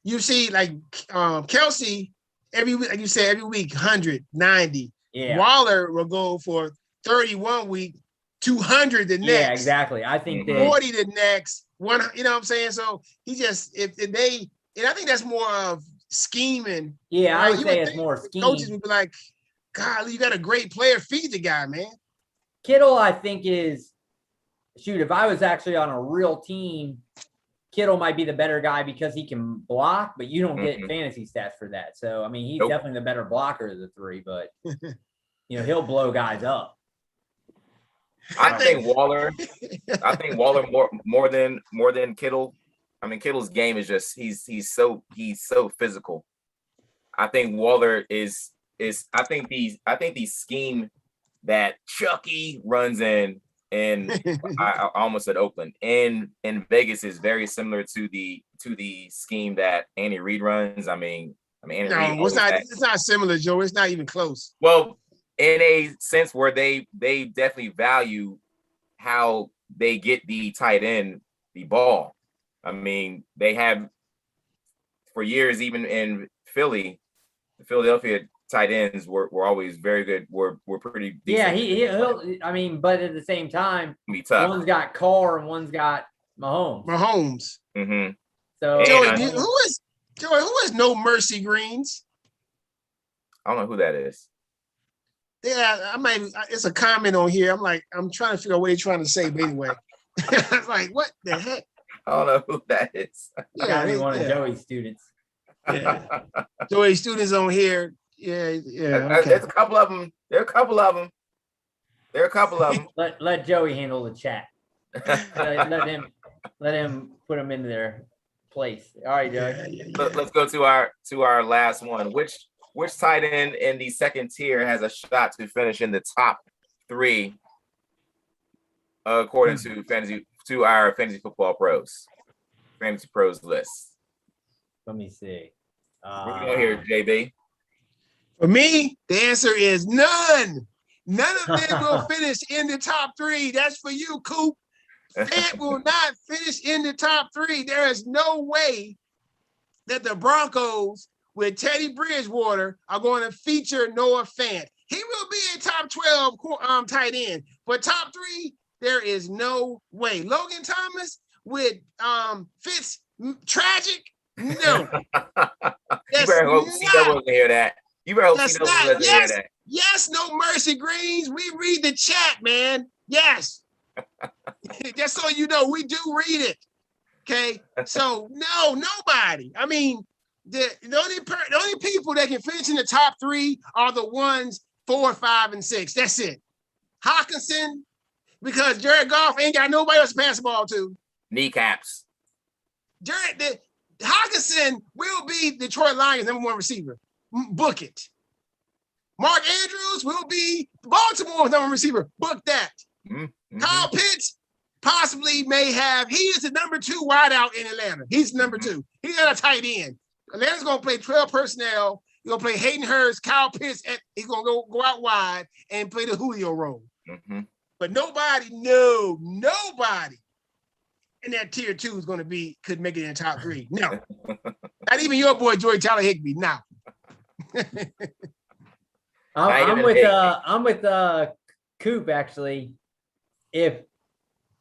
A: You see like Kelce every week, like you said, every week 100, 90. Yeah. Waller will go for 31 week, 200 the next.
C: Yeah, exactly. I think
A: 40 the next one. You know what I'm saying? So he just and I think that's more of scheming.
C: Yeah, right? I would say it's more scheming.
A: Coaches would be like, God, you got a great player. Feed the guy, man.
C: Kittle, I think if I was actually on a real team, Kittle might be the better guy because he can block, but you don't get fantasy stats for that. So, he's definitely the better blocker of the three, but, he'll blow guys up.
B: I think Waller more than Kittle. Kittle's game is just, he's so physical. I think Waller is I think the scheme that Chucky runs in I almost said Oakland in Vegas is very similar to the scheme that Andy Reid runs. Andy Reid
A: it's not similar, Joe. It's not even close.
B: Well, in a sense where they definitely value how they get the tight end the ball. They have for years, even in Philly, the Philadelphia tight ends were always very good. Were pretty decent.
C: Yeah, but at the same time, one's got Carr and one's got Mahomes.
B: Mm-hmm.
C: So
A: Joey, who is No Mercy Greens?
B: I don't know who that is.
A: I might. It's a comment on here. I'm trying to figure out what they're trying to say, but anyway, I was like, what the heck?
B: I don't know who that is.
C: Gotta be one of Joey's students.
A: Yeah, Joey's students on here. Yeah. Okay.
B: There's a couple of them. There are a couple of them.
C: Let Joey handle the chat. let him put them into their place. All right, Joey.
B: Let's go to our last one. Which tight end in the second tier has a shot to finish in the top 3 according to our fantasy football pros list?
C: Let me see.
B: What do you here, JB?
A: For me, the answer is none. None of them will finish in the top 3. That's for you, Coop. Fant will not finish in the top 3. There is no way that the Broncos with Teddy Bridgewater are going to feature Noah Fant. He will be a top 12 tight end, but top 3, there is no way. Logan Thomas with Fitz tragic. No.
B: You better hope C-Double doesn't hear that. You better hope C-Double doesn't hear that.
A: Yes, no mercy, Greens. We read the chat, man. Yes. Just so you know, we do read it. Okay. So no, nobody. I mean, the only people that can finish in the top 3 are the ones 4, 5, and 6. That's it. Hopkinson, because Jared Goff ain't got nobody else to pass the ball to.
B: Kneecaps.
A: Hopkinson will be Detroit Lions' #1 receiver. Book it. Mark Andrews will be Baltimore's #1 receiver. Book that. Mm-hmm. Kyle Pitts possibly may have. He is the #2 wideout in Atlanta. He's #2. He's not a tight end. Atlanta's going to play 12 personnel. He's going to play Hayden Hurst, Kyle Pitts. He's going to go out wide and play the Julio role. Mm-hmm. But nobody in that tier 2 is going to could make it in the top 3. No. Not even your boy, Joey Tyler Higbee. No.
C: I'm with Coop, actually. I'm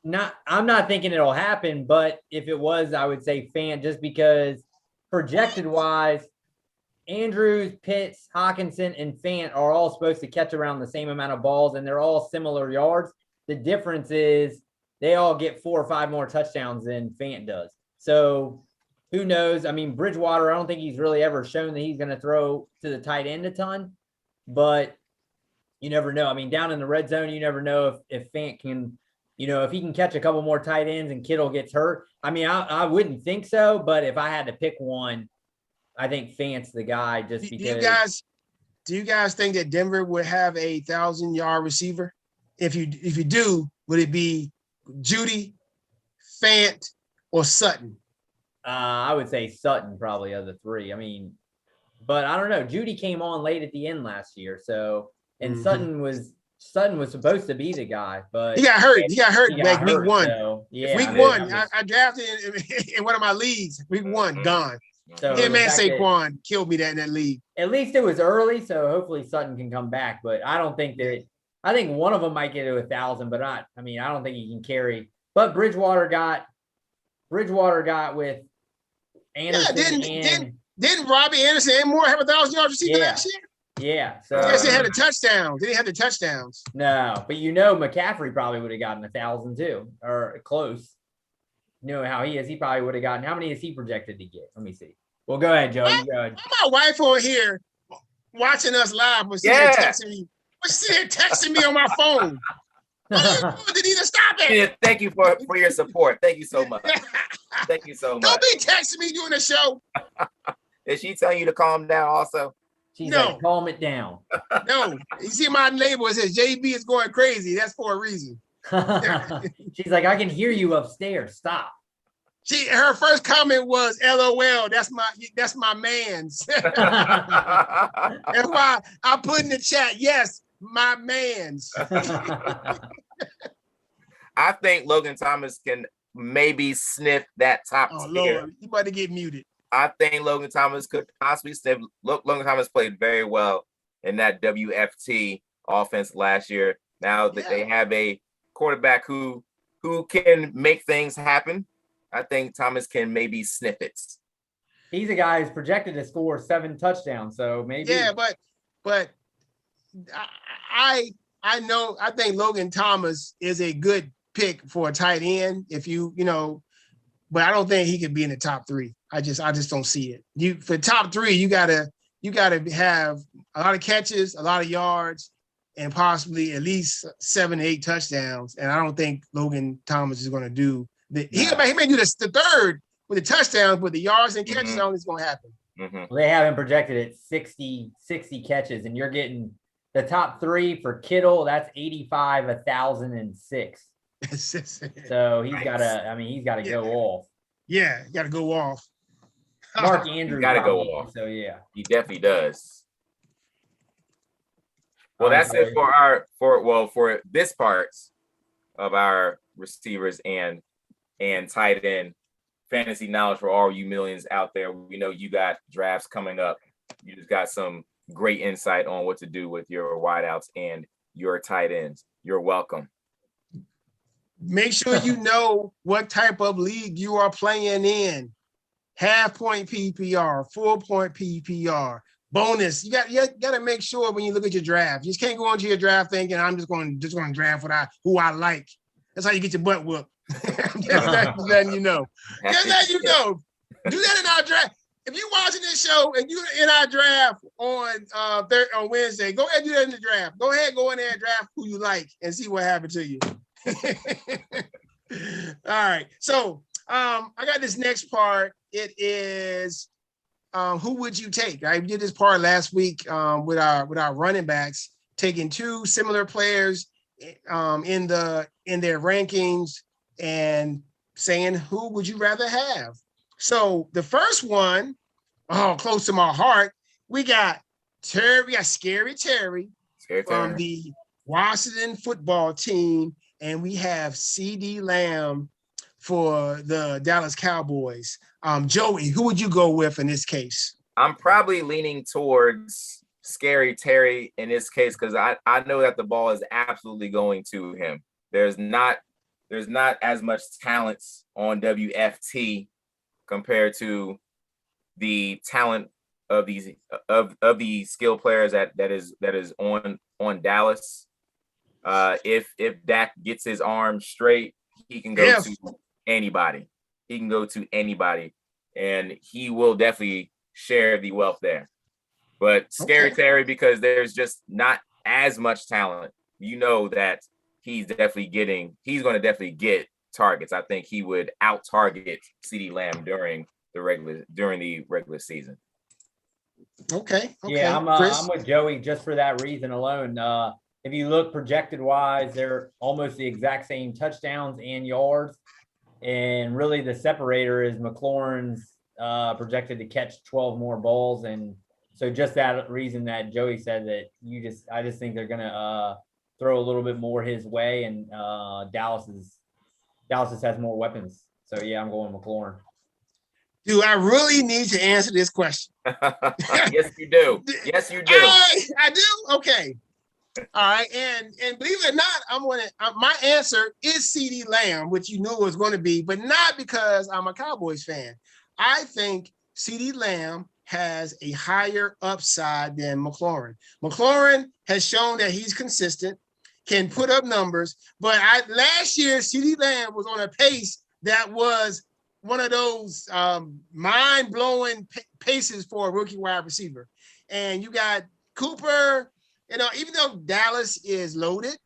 C: not thinking it'll happen, but if it was, I would say Fant, just because projected wise, Andrews, Pitts, Hockinson, and Fant are all supposed to catch around the same amount of balls, and they're all similar yards. The difference is they all get 4 or 5 more touchdowns than Fant does. So who knows? I mean, Bridgewater, I don't think he's really ever shown that he's going to throw to the tight end a ton, but you never know. I mean, down in the red zone, you never know if Fant can, if he can catch a couple more tight ends and Kittle gets hurt. I mean, I wouldn't think so, but if I had to pick one, I think Fant's the guy just because.
A: Do you guys think that Denver would have a 1,000-yard receiver? If you do, would it be Judy, Fant, or Sutton?
C: I would say Sutton probably of the 3. I mean, but I don't know. Judy came on late at the end last year, so and Sutton was supposed to be the guy, but
A: he got hurt. He got hurt week 1.
C: So, yeah,
A: week 1, I drafted in one of my leagues. Week 1, gone. So him and Saquon killed me in that league.
C: At least it was early, so hopefully Sutton can come back. But I don't think that. I think one of them might get to 1,000, but I don't think he can carry. But Bridgewater got with Anderson.
A: Yeah, didn't Robbie Anderson and Moore have 1,000-yard receiver last year?
C: Yeah. So
A: they had the touchdowns. They didn't have the touchdowns.
C: No, but McCaffrey probably would have gotten 1,000 too, or close. You know how he is. He probably would have gotten. How many is he projected to get? Let me see. Well, go ahead, Joe. Go ahead.
A: My wife on here watching us live was sitting here texting me. Was sitting here texting me on my phone. Did he stop it?
B: Yeah, thank you for your support. Thank you so much. Thank you so much.
A: Don't be texting me during the show.
B: Is she telling you to calm down also?
C: She's like, calm it down.
A: No. You see my label, it says JB is going crazy. That's for a reason.
C: She's like, I can hear you upstairs. Stop.
A: Her first comment was LOL. That's my man's. That's why I put in the chat, yes, my man's.
B: I think Logan Thomas can maybe sniff that top tier.
A: Lord, you about to get muted.
B: I think Logan Thomas could possibly sniff. Logan Thomas played very well in that WFT offense last year. Now that they have a quarterback who can make things happen, I think Thomas can maybe sniff it.
C: He's a guy who's projected to score 7 touchdowns, so maybe.
A: Yeah, but I know. I think Logan Thomas is a good pick for a tight end. If but I don't think he could be in the top 3. I just don't see it. For top 3, you gotta have a lot of catches, a lot of yards, and possibly at least 7 to 8 touchdowns. And I don't think Logan Thomas is going to do that. He may do the third with the touchdowns, but the yards and catches, I don't think it's going to happen.
C: Well, they haven't projected it 60 catches, and you're getting the top 3 for Kittle. That's 85, 1,006. So he's got to go off.
A: Yeah, got to go off.
C: Mark Andrews
B: got to go off.
C: So yeah,
B: he definitely does. Well, that's it for this part of our receivers and tight end fantasy knowledge for all you millions out there. We know you got drafts coming up. You just got some great insight on what to do with your wideouts and your tight ends. You're welcome.
A: Make sure you know what type of league you are playing in. Half-point PPR, full-point PPR, bonus. You got to make sure when you look at your draft. You just can't go into your draft thinking I'm just going to draft who I like. That's how you get your butt whooped. Just letting you know. Just letting you know. Do that in our draft. If you're watching this show and you're in our draft on Wednesday, go ahead and do that in the draft. Go ahead, go in there and draft who you like and see what happened to you. All right. So I got this next part. It is who would you take? Right? We did this part last week with our running backs, taking 2 similar players in their rankings and saying who would you rather have. So the first one, close to my heart, we got Scary Terry from the Washington football team, and we have CD Lamb for the Dallas Cowboys. Joey, who would you go with in this case?
B: I'm probably leaning towards Scary Terry in this case because I know that the ball is absolutely going to him. There's not as much talent on WFT compared to the talent of these skill players that is on Dallas. If Dak gets his arm straight, he can go to anybody. He can go to anybody, and he will definitely share the wealth there. But Scary Terry, because there's just not as much talent, you know that he's going to definitely get targets. I think he would out target CeeDee Lamb during the regular season.
A: Okay.
C: Yeah, I'm with Joey just for that reason alone. If you look projected wise, they're almost the exact same touchdowns and yards. And really the separator is McLaurin's projected to catch 12 more balls. And so just that reason that Joey said that I just think they're going to throw a little bit more his way. And Dallas has more weapons. So yeah, I'm going McLaurin.
A: Do I really need to answer this question?
B: Yes, you do. Yes, you do.
A: I do? Okay. All right. And believe it or not, my answer is CD Lamb, which you knew it was going to be, but not because I'm a Cowboys fan. I think CD Lamb has a higher upside than McLaurin. McLaurin has shown that he's consistent, can put up numbers, but last year CD Lamb was on a pace that was one of those mind-blowing paces for a rookie wide receiver. And you got Cooper. Even though Dallas is loaded,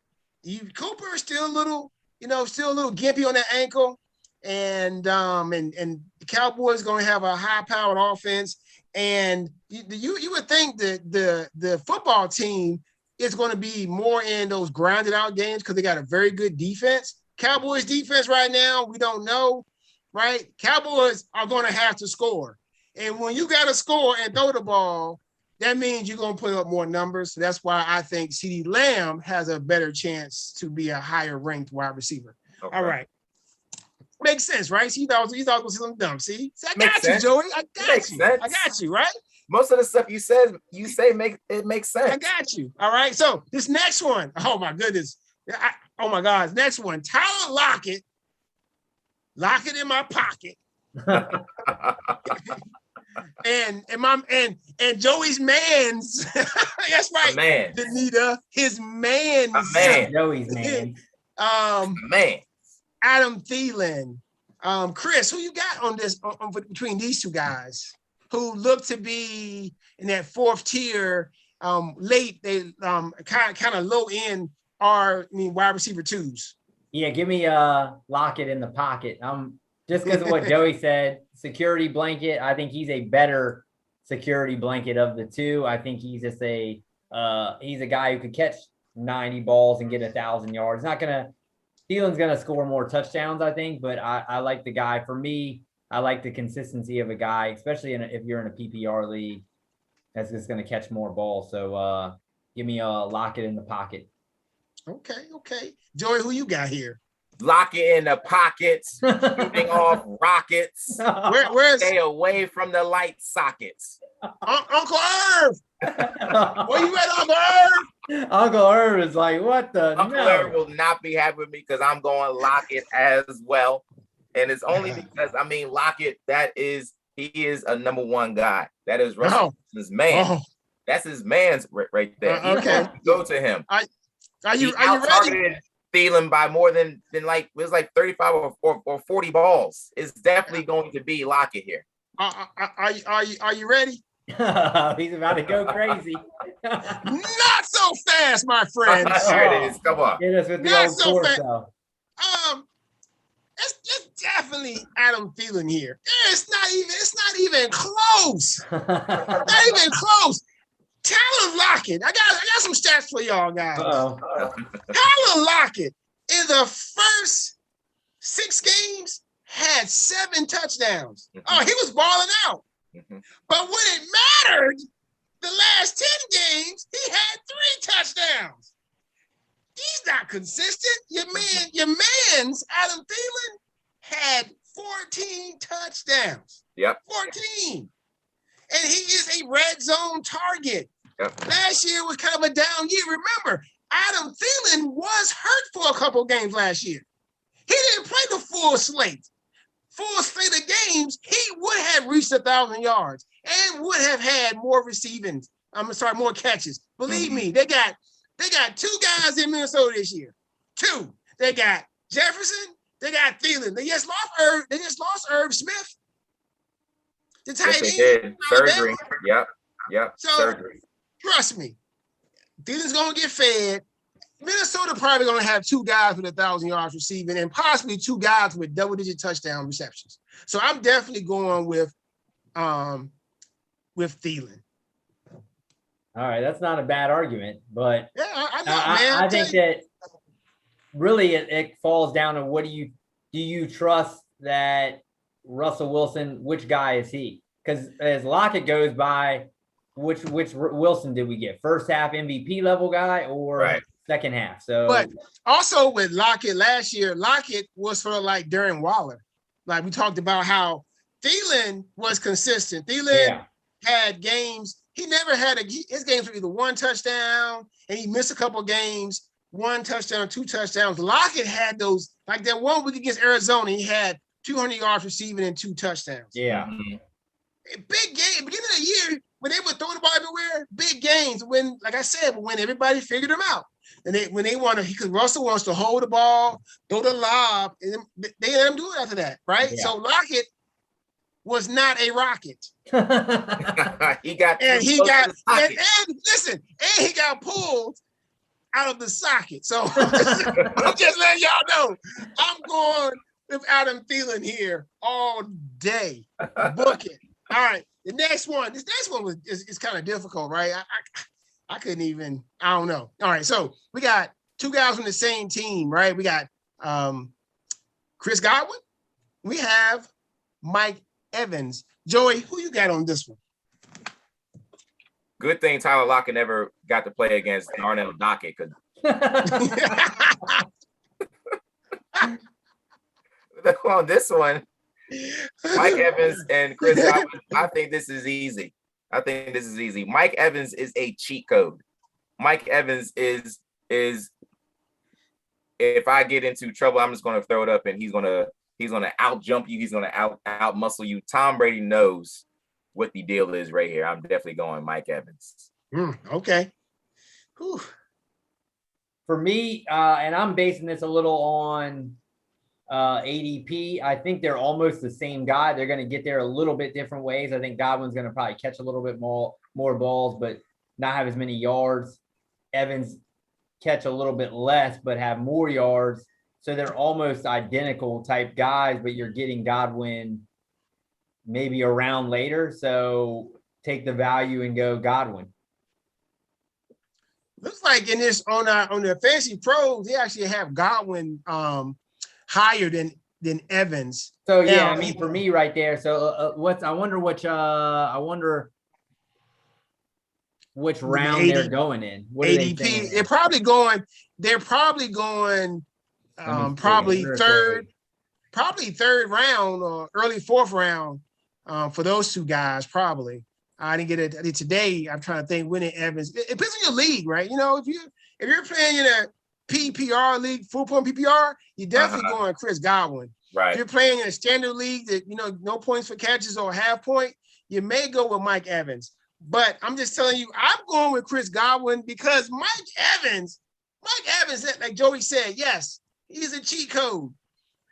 A: Cooper is still a little gimpy on that ankle, and the Cowboys going to have a high-powered offense, and you would think that the football team is going to be more in those grounded out games because they got a very good defense. Cowboys defense right now, we don't know, right? Cowboys are going to have to score, and when you got to score and throw the ball, that means you're going to put up more numbers. So that's why I think CeeDee Lamb has a better chance to be a higher ranked wide receiver. Okay. All right. Makes sense, right? See, you thought I was going to say something dumb. See? I got you, Joey. I got you. I got you, right?
B: Most of the stuff you say makes sense.
A: I got you. All right. So this next one, oh my goodness. Oh my God. Next one, Tyler Lockett. Lock it in my pocket. and Joey's man's. That's right,
B: man.
A: Danita, his man's.
B: Man.
C: Joey's man.
B: Man.
A: Adam Thielen. Chris, who you got on this between these two guys who look to be in that fourth tier? Late, they kind of low end wide receiver twos.
C: Yeah, give me Lockett in the pocket. Just because of what Joey said, security blanket. I think he's a better security blanket of the two. I think he's just he's a guy who could catch 90 balls and get 1,000 yards. Thielen's gonna score more touchdowns, I think, but I like the guy. For me, I like the consistency of a guy, especially if you're in a PPR league that's just gonna catch more balls. So give me a Lockett in the pocket.
A: Okay. Joey, who you got here?
B: Lock it in the pockets, shooting off rockets.
A: Where's
B: Stay away from the light sockets.
A: Uncle Irv? Where you at, Uncle Irv?
C: Uncle Irv is like, what the?
B: Uncle Irv will not be happy with me because I'm going Lockett as well. And it's only because, Lockett, he is a number one guy. That is Russell's man. Oh. That's his man's right there.
A: Okay.
B: Go to him.
A: Are you ready?
B: Thielen by more than like it was like 35 or 40 balls. It's definitely going to be Lockett here.
A: Are you ready?
C: He's about to go crazy.
A: Not so fast, my friends.
B: There it is. Come on.
C: Hit us with the
A: Not
C: old
A: so fast. It's definitely Adam Thielen here. It's not even close. Not even close. Tyler Lockett. I got some stats for y'all guys. Tyler Lockett in the first 6 games had 7 touchdowns. Mm-hmm. Oh, he was balling out. Mm-hmm. But when it mattered, the last 10 games, he had 3 touchdowns. He's not consistent. Your man's Adam Thielen had 14 touchdowns.
B: Yep.
A: 14. And he is a red zone target.
B: Yep.
A: Last year was kind of a down year. Remember, Adam Thielen was hurt for a couple games last year. He didn't play the full slate of games. He would have reached 1,000 yards and would have had more more catches. Believe me, they got 2 guys in Minnesota this year. 2. They got Jefferson. They got Thielen. They just lost Irv Smith. The tight end.
B: Surgery. Yep.
A: So,
B: surgery.
A: Trust me, Thielen's going to get fed. Minnesota probably going to have 2 guys with 1,000 yards receiving and possibly 2 guys with double-digit touchdown receptions. So I'm definitely going with Thielen.
C: All right, that's not a bad argument, but
A: yeah, I
C: think that really it falls down to what do you trust that Russell Wilson, which guy is he? Because as Lockett goes by, which Wilson did we get? First half MVP level guy or second half? So,
A: but also with Lockett last year, Lockett was sort of like Darren Wallace. Like we talked about how Thielen was consistent. Thielen had games. He never had his games were either 1 touchdown and he missed a couple games, 1 touchdown, 2 touchdowns. Lockett had those, like that 1 week against Arizona, he had 200 yards receiving and 2 touchdowns.
C: Yeah.
B: Mm-hmm.
A: Big game. Beginning of the year, when they were throwing the ball everywhere, big games. When, like I said, when everybody figured them out. And when they want to, because Russell wants to hold the ball, throw the lob, and they let him do it after that, right? Yeah. So Lockett was not a rocket.
B: he got
A: pulled out of the socket. So I'm just letting y'all know I'm going with Adam Thielen here all day. Book it. All right. The next one. This next one is kind of difficult, right? I couldn't even. I don't know. All right. So we got 2 guys from the same team, right? We got Chris Godwin. We have Mike Evans. Joey, who you got on this one?
B: Good thing Tyler Lockett never got to play against Darnell Dockett. On this one, Mike Evans and Chris Godwin, I think this is easy. Mike Evans is a cheat code. Mike Evans is if I get into trouble, I'm just going to throw it up and he's going to out jump you. He's going to out muscle you. Tom Brady knows what the deal is right here. I'm definitely going Mike Evans.
A: Okay. Whew.
C: For me, and I'm basing this a little on ADP. I think they're almost the same guy. They're going to get there a little bit different ways. I think Godwin's going to probably catch a little bit more balls, but not have as many yards. Evans catch a little bit less, but have more yards. So they're almost identical type guys, but you're getting Godwin maybe a round later. So take the value and go Godwin.
A: Looks like in this on the Fantasy Pros, they actually have Godwin higher than Evans.
C: So yeah, now, I mean for me right there. So I wonder which round they're going in. What ADP?
A: They're probably going probably third round or early fourth round for those two guys probably. I didn't get it today. I'm trying to think when Evans. It depends on your league, right? You know, if you're playing in a PPR league, full point PPR, you're definitely going Chris Godwin.
B: Right.
A: If you're playing in a standard league that no points for catches or half point, you may go with Mike Evans. But I'm just telling you, I'm going with Chris Godwin because Mike Evans, like Joey said, yes, he's a cheat code,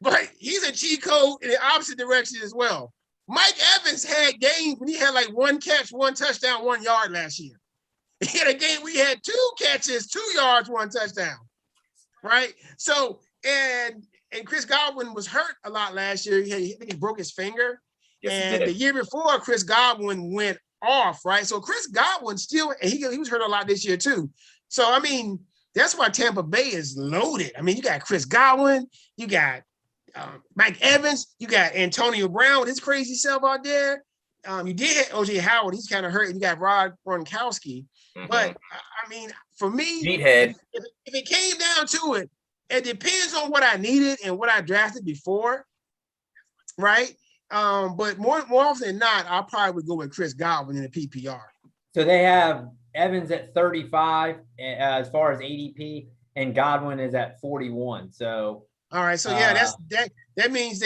A: but he's a cheat code in the opposite direction as well. Mike Evans had games when he had like 1 catch, 1 touchdown, 1 yard last year. He had a game we had 2 catches, 2 yards, 1 touchdown, right? So, and Chris Godwin was hurt a lot last year. I think he broke his finger. Yes, and the year before, Chris Godwin went off, right? So Chris Godwin still, and he was hurt a lot this year too. So, I mean, that's why Tampa Bay is loaded. I mean, you got Chris Godwin, you got Mike Evans, you got Antonio Brown with his crazy self out there. You did have OJ Howard, he's kind of hurt, and you got Rob Gronkowski. Mm-hmm. But I mean, for me, if it came down to it, it depends on what I needed and what I drafted before, right? But more often than not, I probably would go with Chris Godwin in the PPR.
C: So they have Evans at 35 as far as ADP, and Godwin is at 41. So.
A: All right, so yeah, that means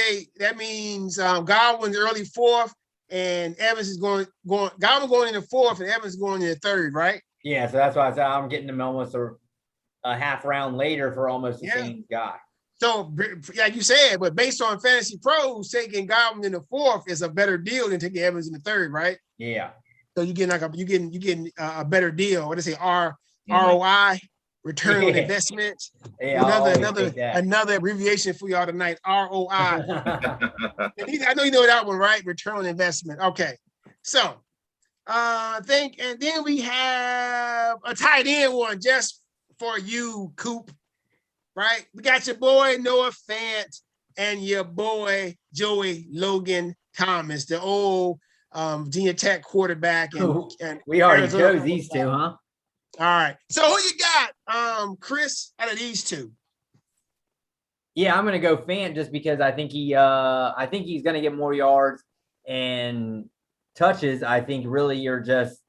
A: Godwin's early 4th, and Evans is going Godwin going in the 4th, and Evans going in the 3rd, right?
C: Yeah, so that's why I said I'm getting them almost a half round later for almost the same guy. So,
A: like you said, but based on Fantasy Pros, taking Godwin in the 4th is a better deal than taking Evans in the 3rd, right?
C: Yeah.
A: So you getting a better deal. What do they say? ROI. Return on investment.
C: Yeah,
A: another abbreviation for y'all tonight. ROI. I know you know that one, right? Return on investment. Okay. So and then we have a tight end one just for you, Coop. Right? We got your boy Noah Fant and your boy Joey Logan Thomas, the old Virginia Tech quarterback. And
C: we already chose these two, huh?
A: All right. So who you got, Chris, out of these two?
C: Yeah, I'm gonna go Fant just because I think he's gonna get more yards and touches. I think really you're just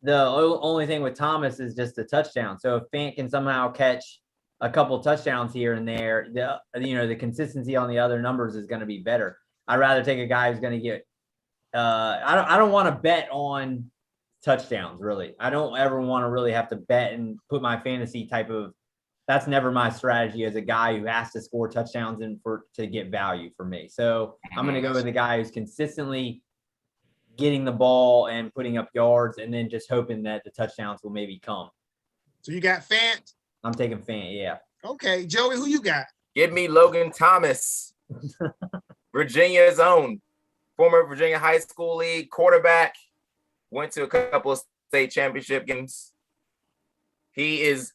C: the only thing with Thomas is just a touchdown. So if Fant can somehow catch a couple touchdowns here and there, the consistency on the other numbers is gonna be better. I'd rather take a guy who's gonna get I don't want to bet on touchdowns, really. I don't ever want to really have to bet and put my fantasy that's never my strategy as a guy who has to score touchdowns to get value for me. So I'm going to go with a guy who's consistently getting the ball and putting up yards and then just hoping that the touchdowns will maybe come.
A: So you got Fant?
C: I'm taking Fant, yeah.
A: Okay. Joey, who you got?
B: Give me Logan Thomas, Virginia's own, former Virginia High School League quarterback. Went to a couple of state championship games. He is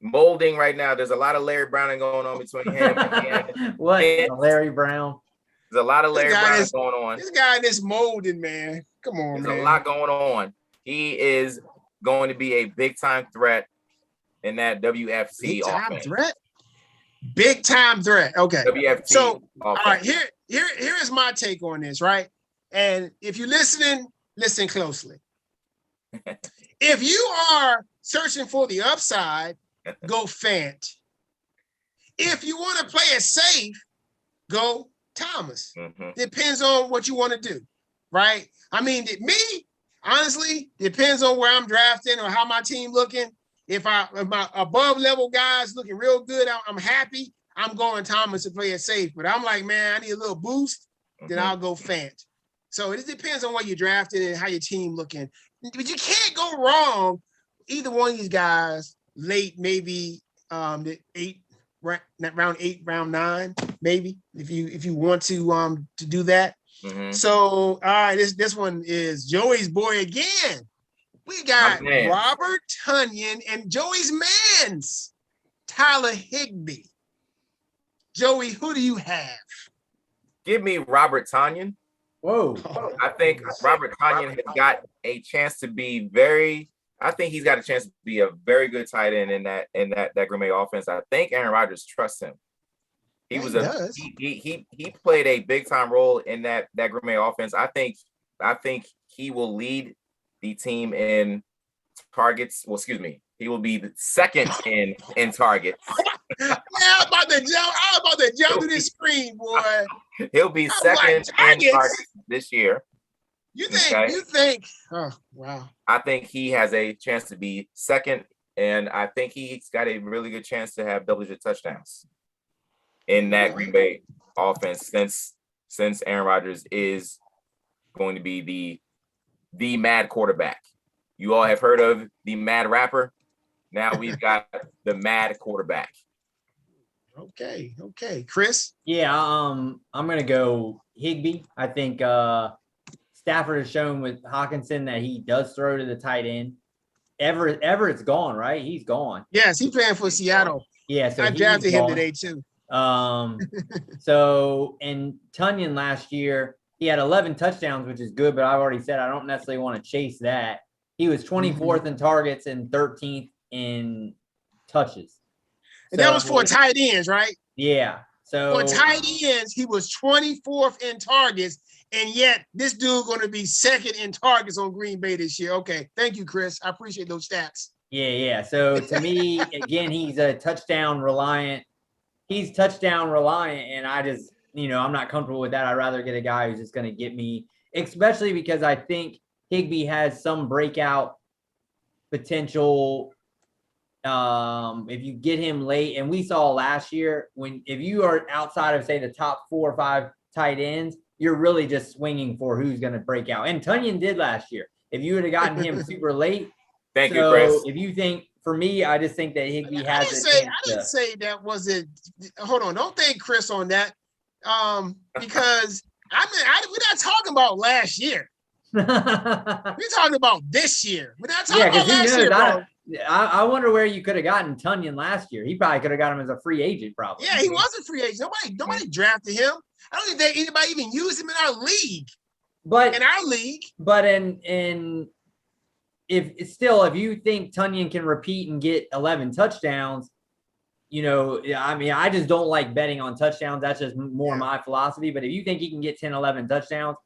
B: molding right now. There's a lot of Larry Browning going on between him and
C: what? Larry Brown.
B: There's a lot of Larry Browning going on.
A: This guy is molding, man. Come on,
B: There's a lot going on. He is going to be a big-time threat in that WFC offense.
A: Big time threat. Okay.
B: WFT
A: so,
B: offense.
A: All right, here is my take on this, right? And if you're listening, listen closely. If you are searching for the upside, go Fant. If you want to play it safe, go Thomas. Mm-hmm. Depends on what you want to do. right? I mean, me, honestly, depends on where I'm drafting or how my team looking. If my above level guys looking real good, I'm happy. I'm going Thomas to play it safe. But I'm like, man, I need a little boost. Then I'll go Fant. So it depends on what you drafted and how your team looking. But you can't go wrong. Either one of these guys late, maybe the round 8, round 9, maybe if you want to do that. So all right, this one is Joey's boy again. We got Robert Tonyan and Joey's man's Tyler Higbee. Joey, who do you have?
B: Give me Robert Tonyan.
C: Whoa.
B: I think Robert Tonyan has got a chance to be I think he's got a chance to be a very good tight end in that Green Bay offense. I think Aaron Rodgers trusts him. He played a big time role in that Green Bay offense. I think he will lead the team in targets. Well, excuse me. He will be the second in targets.
A: Yeah, I'm about to jump to this screen, boy.
B: He'll be second in targets this year.
A: You think? Oh, wow.
B: I think he has a chance to be second, and I think he's got a really good chance to have double-digit touchdowns in that Green Bay offense since Aaron Rodgers is going to be the mad quarterback. You all have heard of the mad rapper. Now we've got the mad quarterback.
A: Okay. Chris?
C: Yeah, I'm going to go Higbee. I think Stafford has shown with Hopkinson that he does throw to the tight end. Everett's gone, right? He's gone.
A: Yes, he's playing for Seattle.
C: Yeah, so
A: I drafted him today too.
C: So in Tonyan last year, he had 11 touchdowns, which is good, but I've already said I don't necessarily want to chase that. He was 24th in targets and 13th in touches.
A: And that was for tight ends, right?
C: Yeah. So
A: for tight ends, he was 24th in targets, and yet this dude going to be second in targets on Green Bay this year. Okay, thank you, Chris. I appreciate those stats.
C: Yeah. So to me, again, he's a touchdown reliant. He's touchdown reliant, and I just, I'm not comfortable with that. I'd rather get a guy who's just going to get me, especially because I think Higbee has some breakout potential. If you get him late, and we saw last year if you are outside of say the top 4 or 5 tight ends, you're really just swinging for who's going to break out. And Tonyan did last year. If you would have gotten him super late,
B: thank you, Chris.
C: If you think, for me, I just think that Higbee has.
A: I didn't say that was it. Hold on, don't thank Chris on that, because we're not talking about last year. We're talking about this year. We're not talking about last year, bro.
C: I wonder where you could have gotten Tonyan last year. He probably could have got him as a free agent, probably.
A: Yeah, he was a free agent. Nobody drafted him. I don't think anybody even used him in our league. But if you think Tonyan can repeat and get 11 touchdowns, I just don't like betting on touchdowns. That's just more my philosophy. But if you think he can get 10, 11 touchdowns,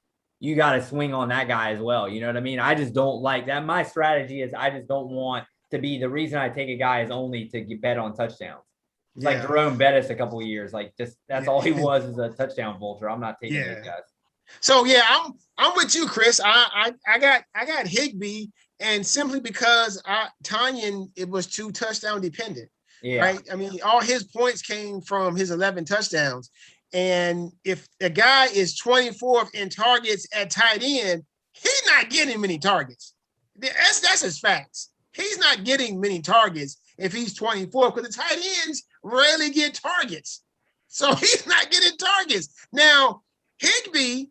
A: you got to swing on that guy as well. You know what I mean? I just don't like that. My strategy is I just don't want to be the reason I take a guy is only to bet on touchdowns. It's like Jerome Bettis a couple of years. Like that's all he was is a touchdown vulture. I'm not taking these guys. So I'm with you, Chris. I got Higbee, and simply because Tonyan, it was 2 touchdown dependent. Yeah. Right. I mean, all his points came from his 11 touchdowns. And if a guy is 24th in targets at tight end, he's not getting many targets. That's his facts. He's not getting many targets if he's 24th, because the tight ends rarely get targets. So he's not getting targets. Now, Higbee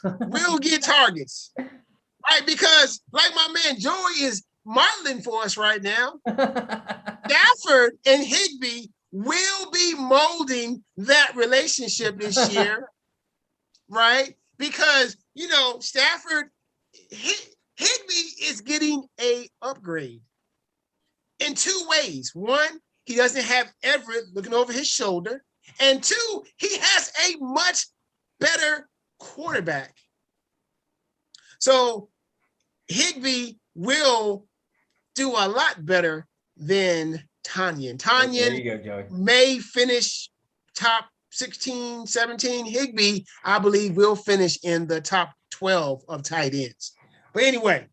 A: will get targets, right? Because like my man Joey is modeling for us right now, Stafford and Higbee will be molding that relationship this year, right? Because, Stafford, Higbee is getting a upgrade in 2 ways. One, he doesn't have Everett looking over his shoulder. And 2, he has a much better quarterback. So Higbee will do a lot better than Tonyan. Tonyan may finish top 16, 17. Higbee, I believe, will finish in the top 12 of tight ends. But anyway,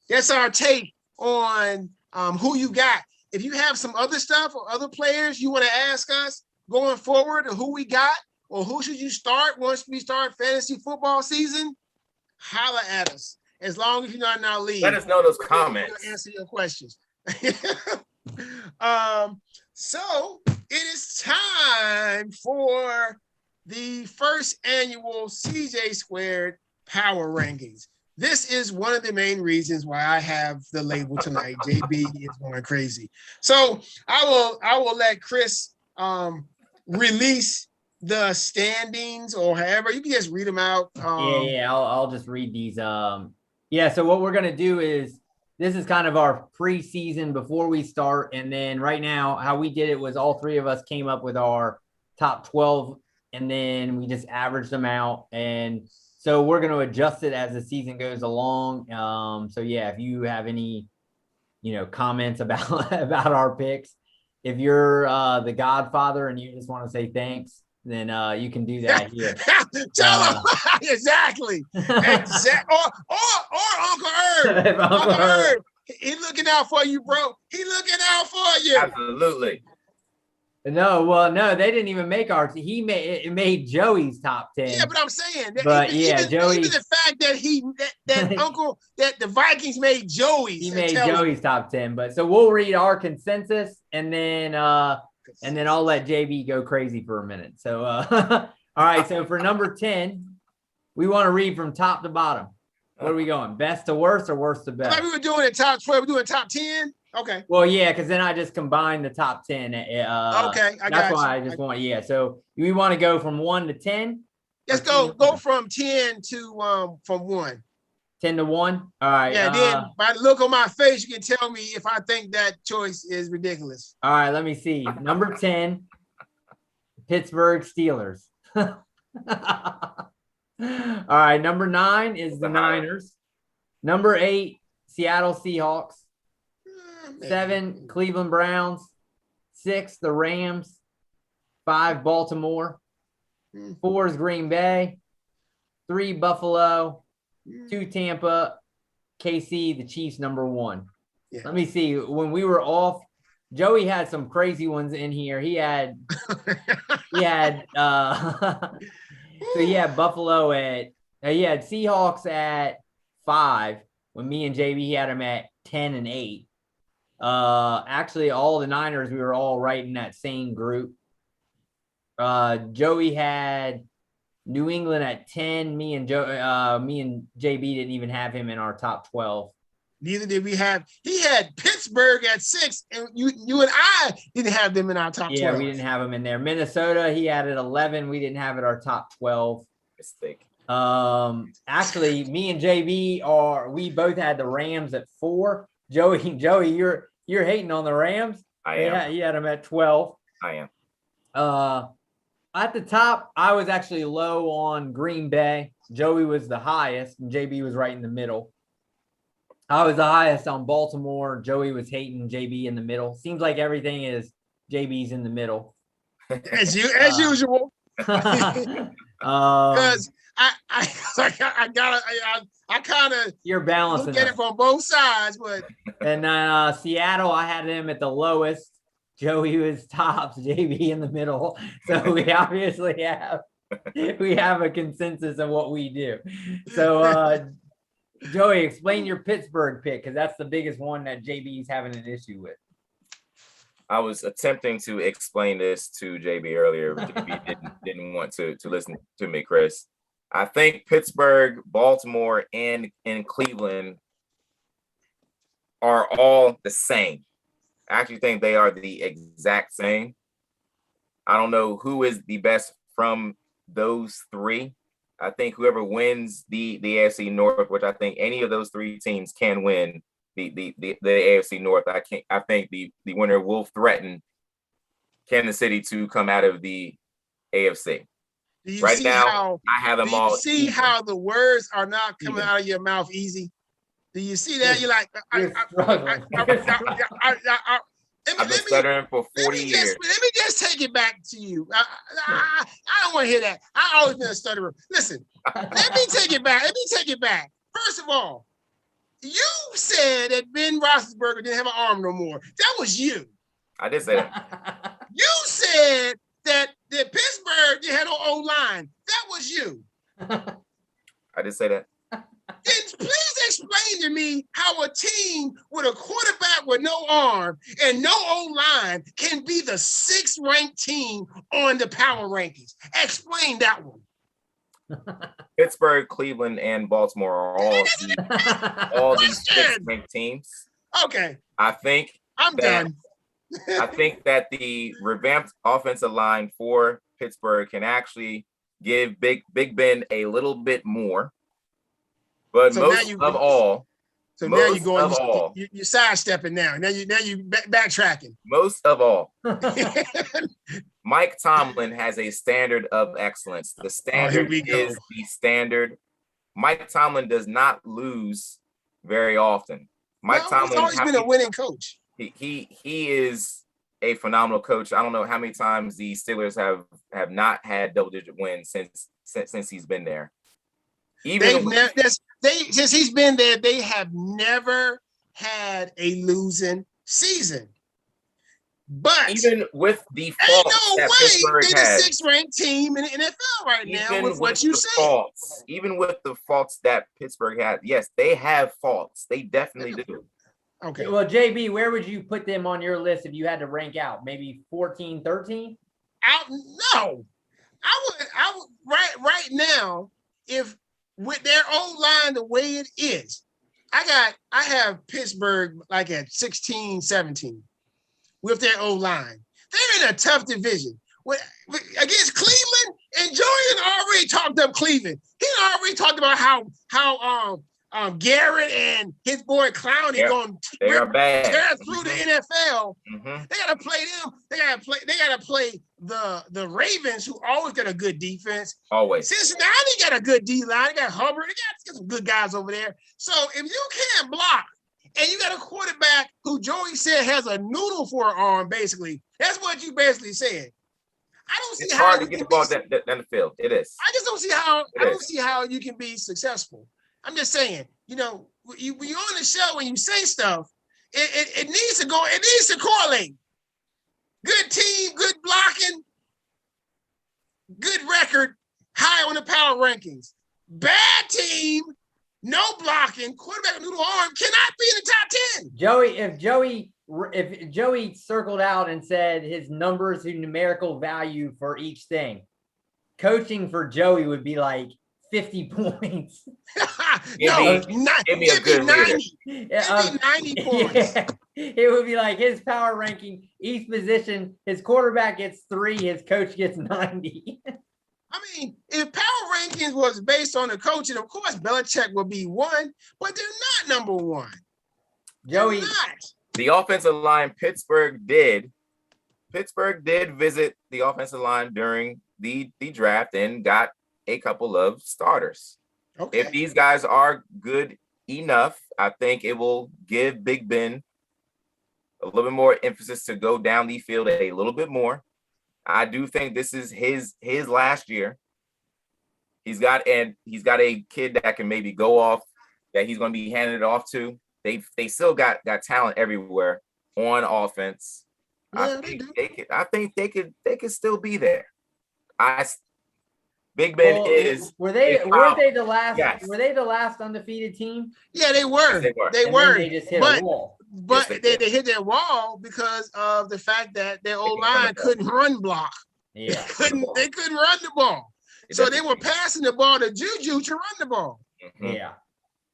A: that's our take on who you got. If you have some other stuff or other players you want to ask us going forward, or who we got, or who should you start once we start fantasy football season, holla at us. As long as you're not in our league.
B: Let us know those comments.
A: We'll answer your questions. So it is time for the first annual CJ Squared Power Rankings. This is one of the main reasons why I have the label tonight. JB is going crazy. So I will let Chris release the standings, or however you can just read them out.
C: I'll just read these. So what we're gonna do is, this is kind of our preseason before we start, and then right now how we did it was all three of us came up with our top 12, and then we just averaged them out, and so we're going to adjust it as the season goes along. If you have any comments about our picks, if you're the Godfather and you just want to say thanks, then you can do that here.
A: Tell him exactly. Or Uncle Herb. Uncle Herb. He looking out for you, bro. He looking out for you.
B: Absolutely.
C: No, they didn't even make ours. It made Joey's top 10.
A: Yeah, but I'm saying that.
C: But
A: Joey. Even the fact that the Vikings made Joey's.
C: He made Joey's top 10. But so we'll read our consensus, and then I'll let JB go crazy for a minute. So, all right. So for number 10, we want to read from top to bottom. What are we going? Best to worst or worst to best?
A: Like we were doing it top 12. We're doing top 10. Okay.
C: Well, yeah, because then I just combined the top 10.
A: Okay.
C: That's why I just want, So we want to go from 1 to 10.
A: Let's go from 10 to from 1.
C: 10 to 1. All right.
A: Yeah. Then by the look on my face, you can tell me if I think that choice is ridiculous.
C: All right. Let me see. Number 10, Pittsburgh Steelers. All right. Number 9 is the Niners. Number 8, Seattle Seahawks. 7, Cleveland Browns. 6, the Rams. 5, Baltimore. 4 is Green Bay. 3, Buffalo. 2, Tampa. KC, the Chiefs, number 1. Yeah. Let me see. When we were off, Joey had some crazy ones in here. He had so he had Buffalo he had Seahawks at 5. When me and JB, he had them at 10 and 8. Actually, all the Niners, we were all right in that same group. Joey had New England at 10. Me and JB didn't even have him in our top 12.
A: Neither did we have. He had Pittsburgh at 6, and you and I didn't have them in our top 12.
C: Yeah, we didn't have him in there. Minnesota, he had at 11. We didn't have it our top 12.
B: Mistake.
C: Actually, me and JB we both had the Rams at 4. Joey, you're hating on the Rams.
B: I am.
C: Yeah, he had them at 12.
B: I am.
C: At the top, I was actually low on Green Bay. Joey was the highest, and JB was right in the middle. I was the highest on Baltimore. Joey was hating JB in the middle. Seems like everything is JB's in the middle.
A: As usual. Because I kind of
C: you're balancing
A: look at it from both sides, but
C: and Seattle, I had him at the lowest. Joey was tops, JB in the middle. So we obviously have a consensus of what we do. So Joey, explain your Pittsburgh pick, because that's the biggest one that JB's having an issue with.
B: I was attempting to explain this to JB earlier. JB didn't want to listen to me, Chris. I think Pittsburgh, Baltimore, and Cleveland are all the same. I actually think they are the exact same. I don't know who is the best from those three. I think whoever wins the AFC North, which I think any of those 3 teams can win the AFC North. I think the winner will threaten Kansas City to come out of the AFC. Right now, I have them all.
A: Do you see how the words are not coming out of your mouth easy? Do you see that? You're like,
B: I've been stuttering for 40 years.
A: Let me just take it back to you. I don't want to hear that. I always been a stutterer. Listen, let me take it back. First of all, you said that Ben Roethlisberger didn't have an arm no more. That was you.
B: I did say that.
A: You said that Pittsburgh had no O-line. That was you.
B: I did say that.
A: Then please explain to me how a team with a quarterback with no arm and no O-line can be the 6th ranked team on the power rankings. Explain that one.
B: Pittsburgh, Cleveland, and Baltimore are all these 6th ranked teams.
A: Okay.
B: I'm
A: done.
B: I think that the revamped offensive line for Pittsburgh can actually give Big Ben a little bit more. But
A: so
B: most of all,
A: you're sidestepping now. Now you backtracking.
B: Most of all, Mike Tomlin has a standard of excellence. The standard is the standard. Mike Tomlin does not lose very often. Tomlin
A: he's always been a winning coach.
B: He is a phenomenal coach. I don't know how many times the Steelers have not had double-digit wins since he's been there.
A: Since he's been there, they have never had a losing season. But
B: even with the faults that Pittsburgh has,
A: they're the 6th ranked team in the NFL right now. With what you say,
B: even with the faults that Pittsburgh had, yes, they have faults. They definitely do.
C: Okay. Well, JB, where would you put them on your list if you had to rank out? Maybe 14, 13?
A: No. I would right now, if with their O-line the way it is, I have Pittsburgh like at 16, 17 with their O-line. They're in a tough division. Against Cleveland, and Jordan already talked up Cleveland. He already talked about how Garrett and his boy Clowney going through the NFL. Mm-hmm. They gotta play them. They gotta play the Ravens, who always got a good defense.
B: Always.
A: Cincinnati got a good D-line. They got Hubbard. They got some good guys over there. So if you can't block and you got a quarterback who Joey said has a noodle for an arm, basically, that's what you basically said. I don't see
B: it's
A: how
B: hard to get the ball down the field. It is.
A: I just don't see how. I don't see how you can be successful. I'm just saying, when you're on the show, when you say stuff, it needs to go. It needs to correlate. Good team, good blocking, good record, high on the power rankings. Bad team, no blocking, quarterback with noodle arm cannot be in the top 10.
C: If Joey circled out and said his numbers and numerical value for each thing, coaching for Joey would be like 50 points.
B: Give me 90.
A: Give me 90 points.
C: Yeah. It would be like his power ranking, each position, his quarterback gets 3, his coach gets 90.
A: I mean, if power rankings was based on the coaching, of course, Belichick would be 1, but they're not number 1.
C: Joey,
B: the offensive line, Pittsburgh did visit the offensive line during the draft and got a couple of starters. Okay. If these guys are good enough, I think it will give Big Ben a little bit more emphasis to go down the field a little bit more. I do think this is his last year. He's got a kid that can maybe go off, that he's going to be handed it off to. They still got talent everywhere on offense. Yeah, I think they could still be there. Big Ben
C: were they the last? Yes. Were they the last undefeated team?
A: Yeah, they were.
B: Yes,
A: they were.
C: They just hit a wall.
A: But yes, they hit that wall because of the fact that their O-line couldn't run block.
C: Yeah,
A: they couldn't run the ball. So they were passing the ball to Juju to run the ball.
C: Mm-hmm. Yeah,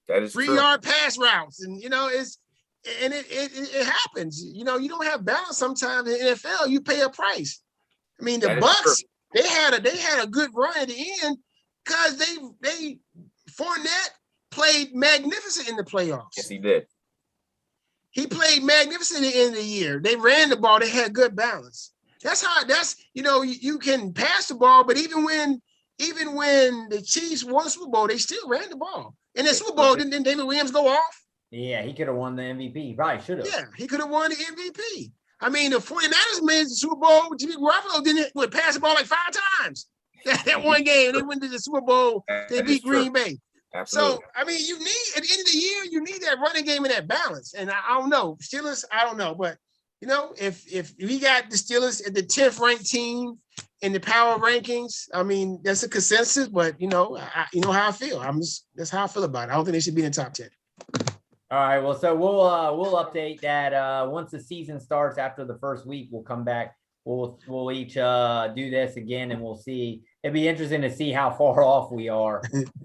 B: that is
A: 3-yard pass routes, and it happens. You don't have balance sometimes in the NFL. You pay a price. I mean, the Bucks. They had a good run at the end because they Fournette played magnificent in the playoffs.
B: Yes, he did.
A: He played magnificent at the end of the year. They ran the ball. They had good balance. You can pass the ball, but even when the Chiefs won the Super Bowl, they still ran the ball. In the Super Bowl, didn't David Williams go off?
C: Yeah, he could have won the MVP. He probably should have.
A: Yeah, he could have won the MVP. I mean, the 49ers made the Super Bowl. Jimmy Garoppolo didn't pass the ball like 5 times. That one game, they went to the Super Bowl. They beat Green Bay.
B: Absolutely.
A: So, I mean, you need, at the end of the year, you need that running game and that balance. And I don't know. Steelers, I don't know. But, you know, if we got the Steelers at the 10th ranked team in the power rankings, I mean, that's a consensus. But, you know, you know how I feel. That's how I feel about it. I don't think they should be in the top 10.
C: All right. Well, so we'll update that once the season starts after the first week. We'll come back. We'll each do this again, and we'll see. It'd be interesting to see how far off we are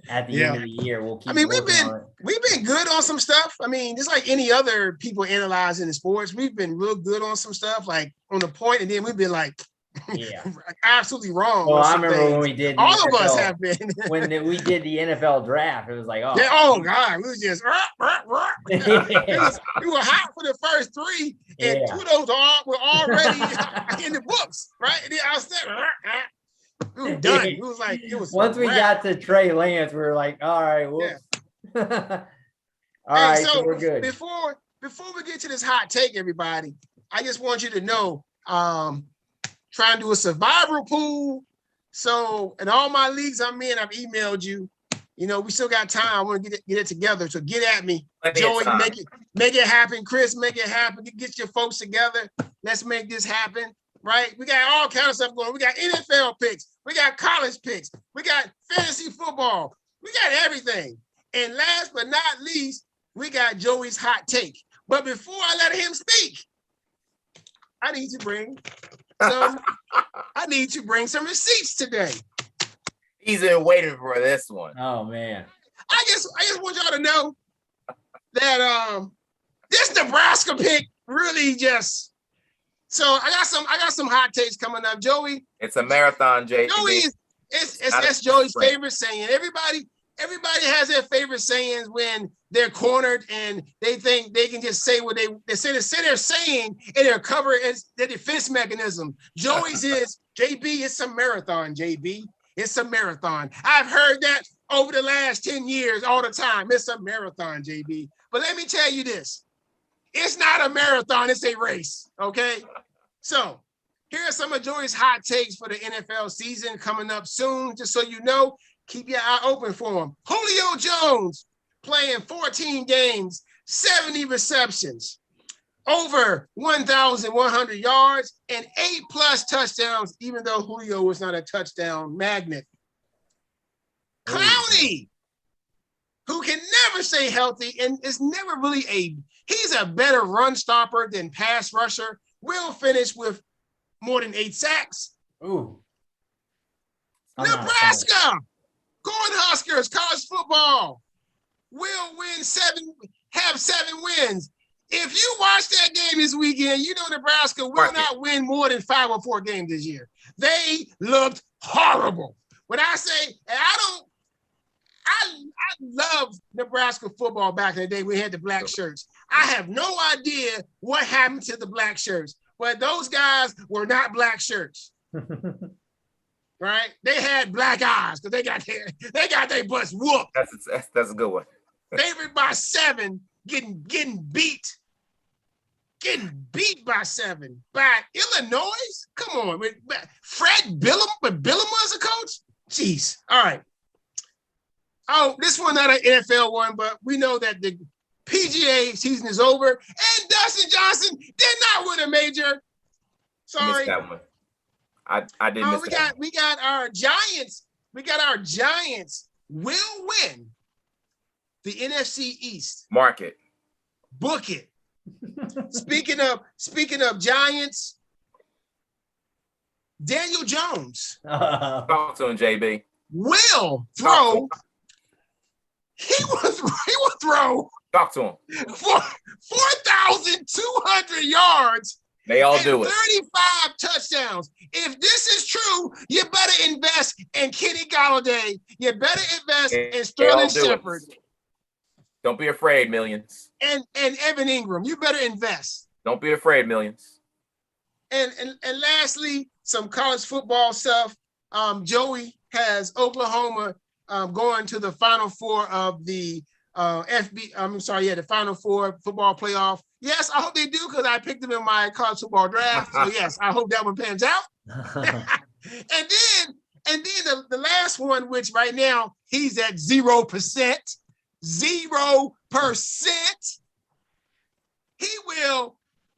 C: at the end of the year. We'll keep. I mean, we've
A: been good on some stuff. I mean, just like any other people analyzing the sports, we've been real good on some stuff, like on the point, and then we've been like, absolutely wrong.
C: Well, I remember when we did.
A: All of us have been.
C: When we did the NFL draft, it was like,
A: oh God, we was just. We were hot for the first 3, and 2 of those were already in the books, right? And then I was there. We were done. It was like it was.
C: Once we got to Trey Lance, we were like, all right, all right, so we're good.
A: Before we get to this hot take, everybody, I just want you to know, trying to do a survivor pool. So in all my leagues I'm in, I've emailed you. You know, we still got time. I want to get it together. So get at me. Joey, make it happen. Chris, make it happen. Get your folks together. Let's make this happen. Right? We got all kinds of stuff going. We got NFL picks. We got college picks. We got fantasy football. We got everything. And last but not least, we got Joey's hot take. But before I let him speak, I need to bring some receipts today.
B: He's been waiting for this one.
C: Oh man.
A: I just want y'all to know that this Nebraska pick really just. So I got some hot takes coming up, Joey.
B: It's a marathon, JB.
A: Joey, that's Joey's favorite saying. Everybody has their favorite sayings when they're cornered and they think they can just say what they say they're saying and they're covered as their defense mechanism. Joey's is JB. It's a marathon, JB. It's a marathon. I've heard that over the last 10 years all the time. It's a marathon, JB. But let me tell you this. It's not a marathon, it's a race, okay? So here are some of Joey's hot takes for the NFL season coming up soon. Just so you know, keep your eye open for them. Julio Jones playing 14 games, 70 receptions, over 1,100 yards, and 8+ touchdowns, even though Julio was not a touchdown magnet. Clowney, who can never stay healthy and is never really he's a better run stopper than pass rusher, will finish with more than 8 sacks.
C: Ooh.
A: Nebraska, Corn Huskers, college football, will have 7 wins. If you watch that game this weekend, you know Nebraska will not win more than 5 or 4 games this year. They looked horrible. When I say, and I love Nebraska football back in the day. We had the black shirts. I have no idea what happened to the black shirts, but those guys were not black shirts. Right? They had black eyes because they got their butts whooped.
B: That's a good one.
A: Favored by 7, getting beat. Getting beat by 7 by Illinois. Come on, Fred Bielema as a coach. Jeez. All right. Oh, this one not an NFL one, but we know that the PGA season is over, and Dustin Johnson did not win a major. Sorry,
B: missed that one. I did miss that.
A: We got our Giants. We got our Giants will win the NFC East.
B: Mark it.
A: Book it. Speaking of Giants, Daniel Jones.
B: Talk to him, JB.
A: Will throw. He will throw.
B: Talk to him.
A: 4,200 yards.
B: They all do it.
A: 35 touchdowns. If this is true, you better invest in Kenny Golladay. You better invest in Sterling Shepard.
B: Don't be afraid, millions.
A: And Evan Ingram. You better invest.
B: Don't be afraid, millions.
A: And lastly, some college football stuff. Joey has Oklahoma going to the Final Four of the the Final Four football playoff. Yes, I hope they do because I picked them in my college football draft. So yes, I hope that one pans out. and then the last one, which right now he's at 0%. 0%. He will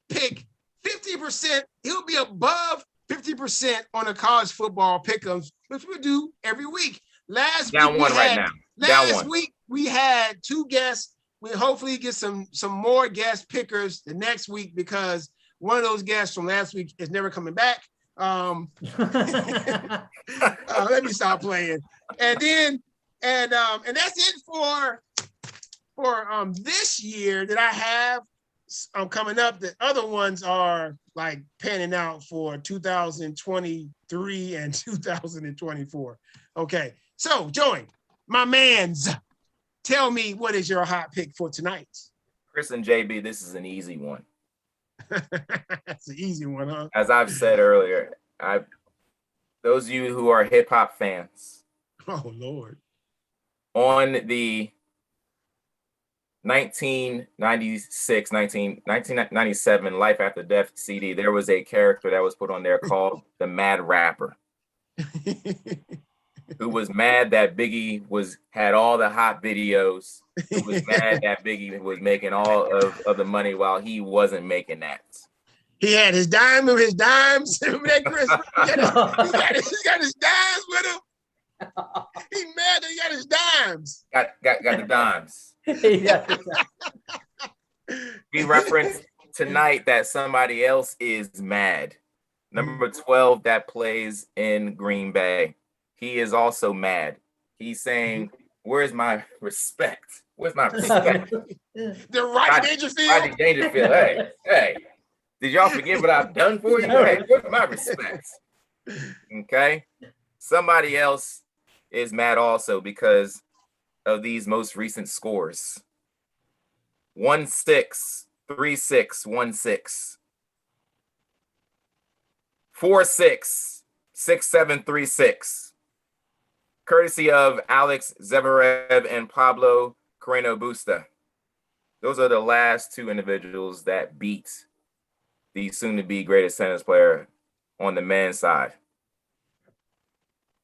A: pick 50%. He'll be above 50% on the college football pick'ems, which we do every week. Last week we had 2 guests. We'll hopefully get some more guest pickers the next week because one of those guests from last week is never coming back. Let me stop playing. And that's it for this year that I have coming up. The other ones are like panning out for 2023 and 2024. Okay, so Joey, my mans, tell me what is your hot pick for tonight?
B: Chris and JB, this is an easy one.
A: That's an easy one, huh?
B: As I've said earlier, those of you who are hip hop fans.
A: Oh Lord.
B: On the 1997 Life After Death CD, there was a character that was put on there called the Mad Rapper, who was mad that Biggie had all the hot videos, who was mad that Biggie was making all of the money while he wasn't making that.
A: He had his dimes. Remember that, Chris? He got his dimes with him. He mad that he got his dimes.
B: Got the dimes. We referenced tonight that somebody else is mad. Number 12 that plays in Green Bay. He is also mad. He's saying, "Where's my respect? Where's my respect?"
A: The Rodney Dangerfield.
B: Rodney Dangerfield. Hey. Did y'all forget what I've done for you? Hey, where's my respect? Okay. Somebody else is mad also because of these most recent scores. 1-6, 3-6, 1-6. 4-6, 6-7, 3-6. Courtesy of Alex Zverev and Pablo Carreno Busta. Those are the last 2 individuals that beat the soon-to-be greatest tennis player on the men's side.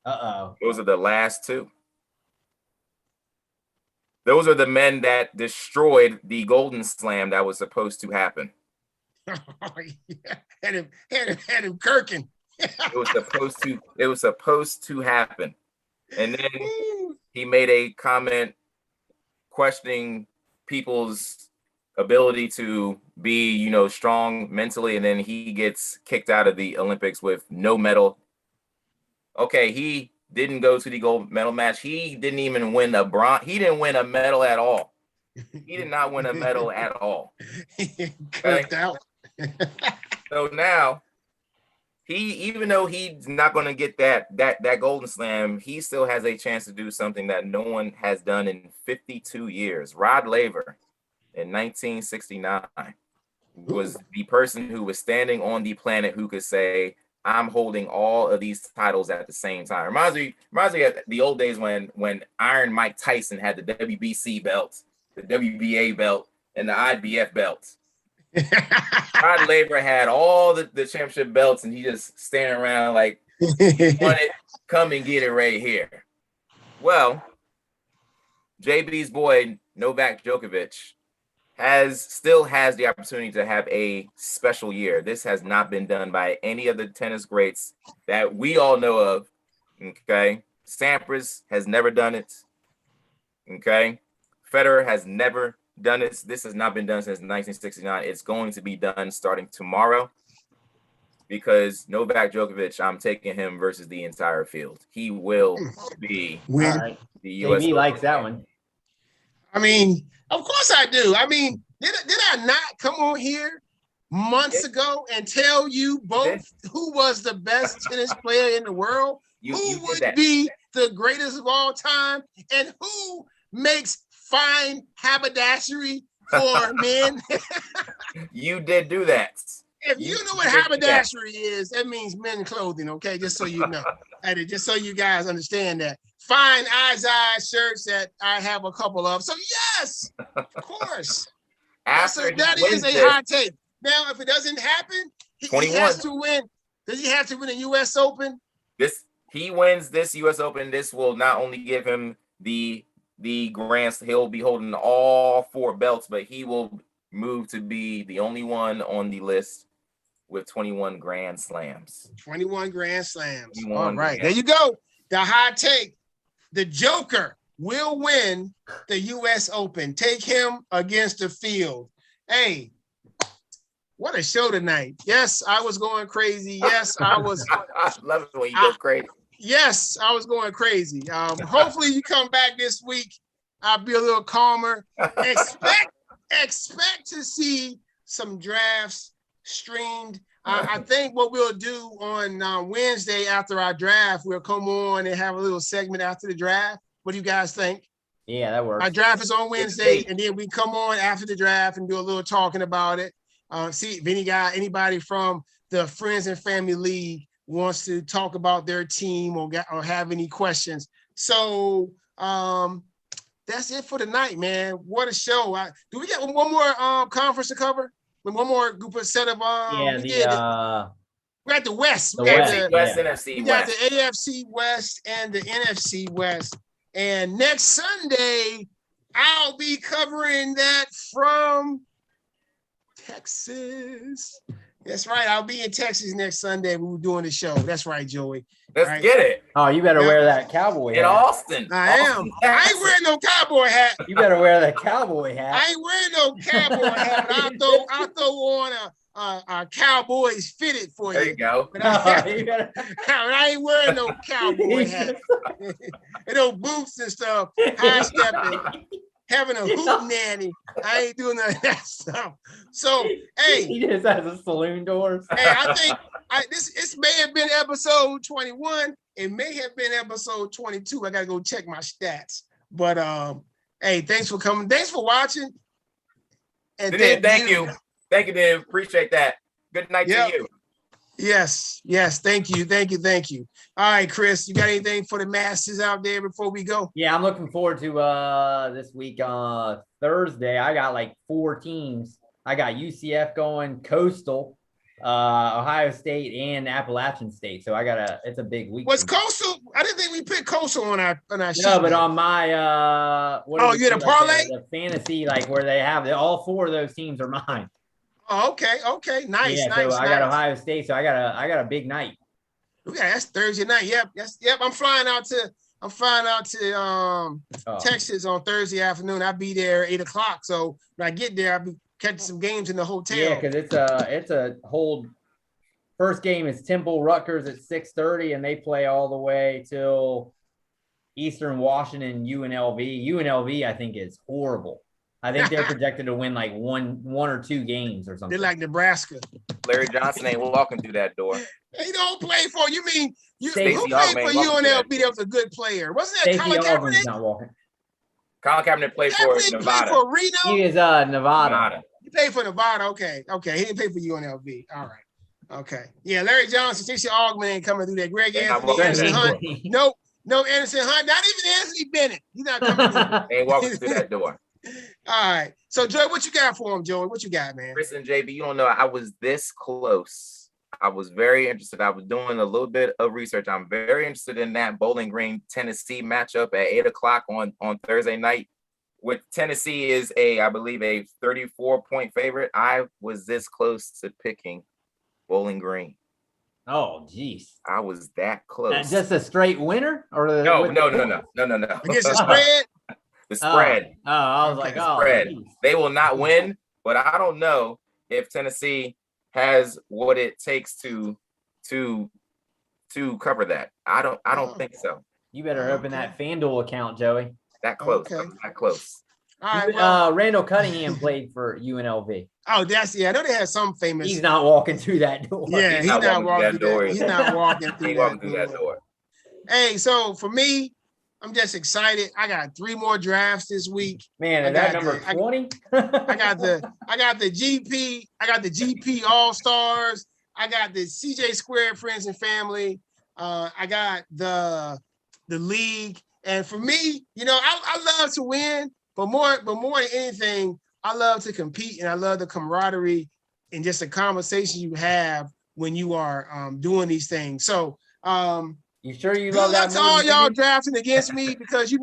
B: Those are the last 2. Those are the men that destroyed the Golden Slam that was supposed to happen.
A: Oh, yeah. Had him kirking.
B: It was supposed to happen. And then he made a comment questioning people's ability to be, strong mentally, and then he gets kicked out of the Olympics with no medal. Okay, he didn't go to the gold medal match. He didn't even win a bronze. He didn't win a medal at all. He did not win a medal at all.
A: Kirked out.
B: So now, even though he's not going to get that Golden Slam, he still has a chance to do something that no one has done in 52 years. Rod Laver in 1969 was the person who was standing on the planet who could say, "I'm holding all of these titles at the same time." Reminds me of the old days when Iron Mike Tyson had the WBC belt, the WBA belt, and the IBF belt. Rod Laver had all the championship belts, and he just standing around like, "You want it? Come and get it right here." Well, JB's boy Novak Djokovic still has the opportunity to have a special year. This has not been done by any of the tennis greats that we all know of. Okay, Sampras has never done it. Okay, Federer has never done it. This has not been done since 1969. It's going to be done starting tomorrow because Novak Djokovic, I'm taking him versus the entire field. He will be the U.S.
C: JB likes that one.
A: I mean, of course I do. I mean, did I not come on here months ago and tell you both who was the best tennis player in the world? Who would be the greatest of all time? And who makes fine haberdashery for men?
B: You did do that.
A: If you know what haberdashery is, that means men's clothing, okay? Just so you know. Just so you guys understand that. fine Izod shirts that I have a couple of. So yes, of course. That is a hot take. Now, if it doesn't happen, he has to win. Does he have to win the U.S. Open?
B: He wins this U.S. Open. This will not only give him the grand. He'll be holding all 4 belts, but he will move to be the only one on the list with 21 Grand Slams.
A: 21 Grand Slams. All right, there you go. The hot take. The Joker will win the U.S. Open. Take him against the field. Hey, what a show tonight. Yes, I was going crazy. Yes, I was.
B: I love it when you go crazy.
A: Yes, I was going crazy. Hopefully you come back this week. I'll be a little calmer. Expect to see some drafts streamed. I think what we'll do on Wednesday after our draft, we'll come on and have a little segment after the draft. What do you guys think?
C: Yeah, that works.
A: Our draft is on Wednesday, and then we come on after the draft and do a little talking about it. See if anybody from the Friends and Family League wants to talk about their team or have any questions. So that's it for tonight, man. What a show. Do we get one more conference to cover? One more group of set of we're at the West. We got the AFC West and the NFC West. And next Sunday, I'll be covering that from Texas. That's right. I'll be in Texas next Sunday. We're doing the show. That's right, Joey.
B: Let's get it.
C: Oh, you better wear that cowboy hat.
B: In Austin.
A: I am. I ain't wearing no cowboy hat.
C: You better wear that cowboy hat.
A: I ain't wearing no cowboy hat. I'll throw on a Cowboys fitted for you.
B: There you go.
A: But I ain't wearing no cowboy hat. And no boots and stuff. High stepping. Having a hoop nanny. I ain't doing none of that stuff. So, hey.
C: He just has a saloon doors.
A: Hey, I think this may have been episode 21. It may have been episode 22. I got to go check my stats. But, hey, thanks for coming. Thanks for watching.
B: And thank you. Thank you, Dave. Appreciate that. Good night to you.
A: Yes. Thank you. All right, Chris, you got anything for the masses out there before we go?
C: Yeah, I'm looking forward to this week on Thursday. I got like 4 teams. I got UCF going, Coastal, Ohio State, and Appalachian State. So it's a big week.
A: Was Coastal? I didn't think we picked Coastal on our sheet.
C: No, but on my
A: you had a parlay?
C: The fantasy, like where they have all 4 of those teams are mine.
A: Oh, okay. Nice.
C: So I got Ohio State, so I got a big night.
A: Okay, that's Thursday night. Yep. I'm flying out to Texas on Thursday afternoon. I'll be there 8:00. So when I get there, I'll be catching some games in the hotel.
C: Yeah, because it's a whole first game is Temple Rutgers at 6:30, and they play all the way till Eastern Washington UNLV. UNLV, I think, is horrible. I think they're projected to win like one or 2 games or something.
A: They're like Nebraska.
B: Larry Johnson ain't walking through that door.
A: He don't play for you. Mean who played for UNLV? That was a good player. Wasn't that Colin Kaepernick?
C: Not walking.
B: Colin Kaepernick played for Nevada.
A: Played for Reno?
C: He is Nevada.
A: He played for Nevada. Okay. He didn't play for UNLV. All right. Okay. Yeah, Larry Johnson, Stacey Augman ain't coming through there. Greg Anthony, Anderson Hunt. No Anderson Hunt. Not even Anthony Bennett. He's not coming through.
B: Ain't walking through that door.
A: All right. So, Joey, what you got for him, Joey? What you got, man?
B: Chris and JB, you don't know, I was this close. I was very interested. I was doing a little bit of research. I'm very interested in that Bowling Green, Tennessee matchup at 8:00 on Thursday night. With Tennessee is I believe a 34-point favorite. I was this close to picking Bowling Green.
C: Oh, geez.
B: I was that close.
C: That's just a straight winner? Or
B: No.
A: Against the spread?
B: The spread.
C: I was like,
B: spread.
C: Geez.
B: They will not win, but I don't know if Tennessee has what it takes to cover that. I don't think so.
C: You better open that FanDuel account, Joey.
B: That close.
A: Okay.
B: That close.
A: All right.
C: Randall Cunningham played for UNLV.
A: Oh, I know they had some famous.
C: He's not walking through that door.
A: Yeah, he's not walking through that door. He's not walking through that door. Hey, so for me, I'm just excited. I got 3 more drafts this week.
C: Man, is that number 20?
A: I got the GP All-Stars. I got the CJ Squared Friends and Family. I got the league. And for me, I love to win, but more than anything, I love to compete, and I love the camaraderie and just the conversation you have when you are doing these things. So,
C: you sure you
A: good
C: love
A: luck
C: that
A: to
C: more
A: all
C: than
A: y'all
C: me?
A: drafting against me because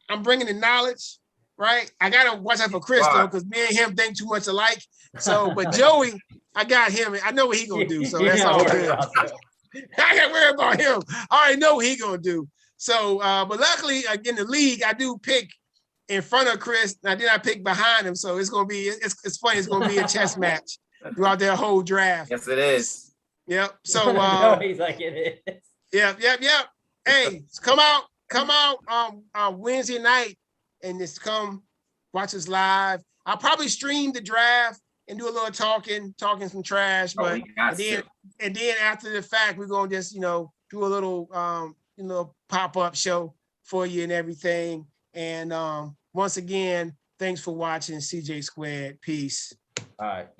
A: I'm bringing the knowledge, right? I gotta watch out for Chris though, because me and him think too much alike. So, but Joey, I got him. I know what he gonna do, so that's all good. I gotta worry about him. I already know what he gonna do. So, but luckily, in the league, I do pick in front of Chris. Now, then I pick behind him, so it's gonna be it's funny. It's gonna be a chess match throughout their whole draft.
B: Yes, it is.
A: Yep. So,
C: No, he's like it is.
A: Yep. Hey, come out Wednesday night and just come watch us live. I'll probably stream the draft and do a little talking some trash, but and then after the fact, we're gonna just do a little pop-up show for you and everything. And once again, thanks for watching CJ Squared. Peace.
C: All right, yeah.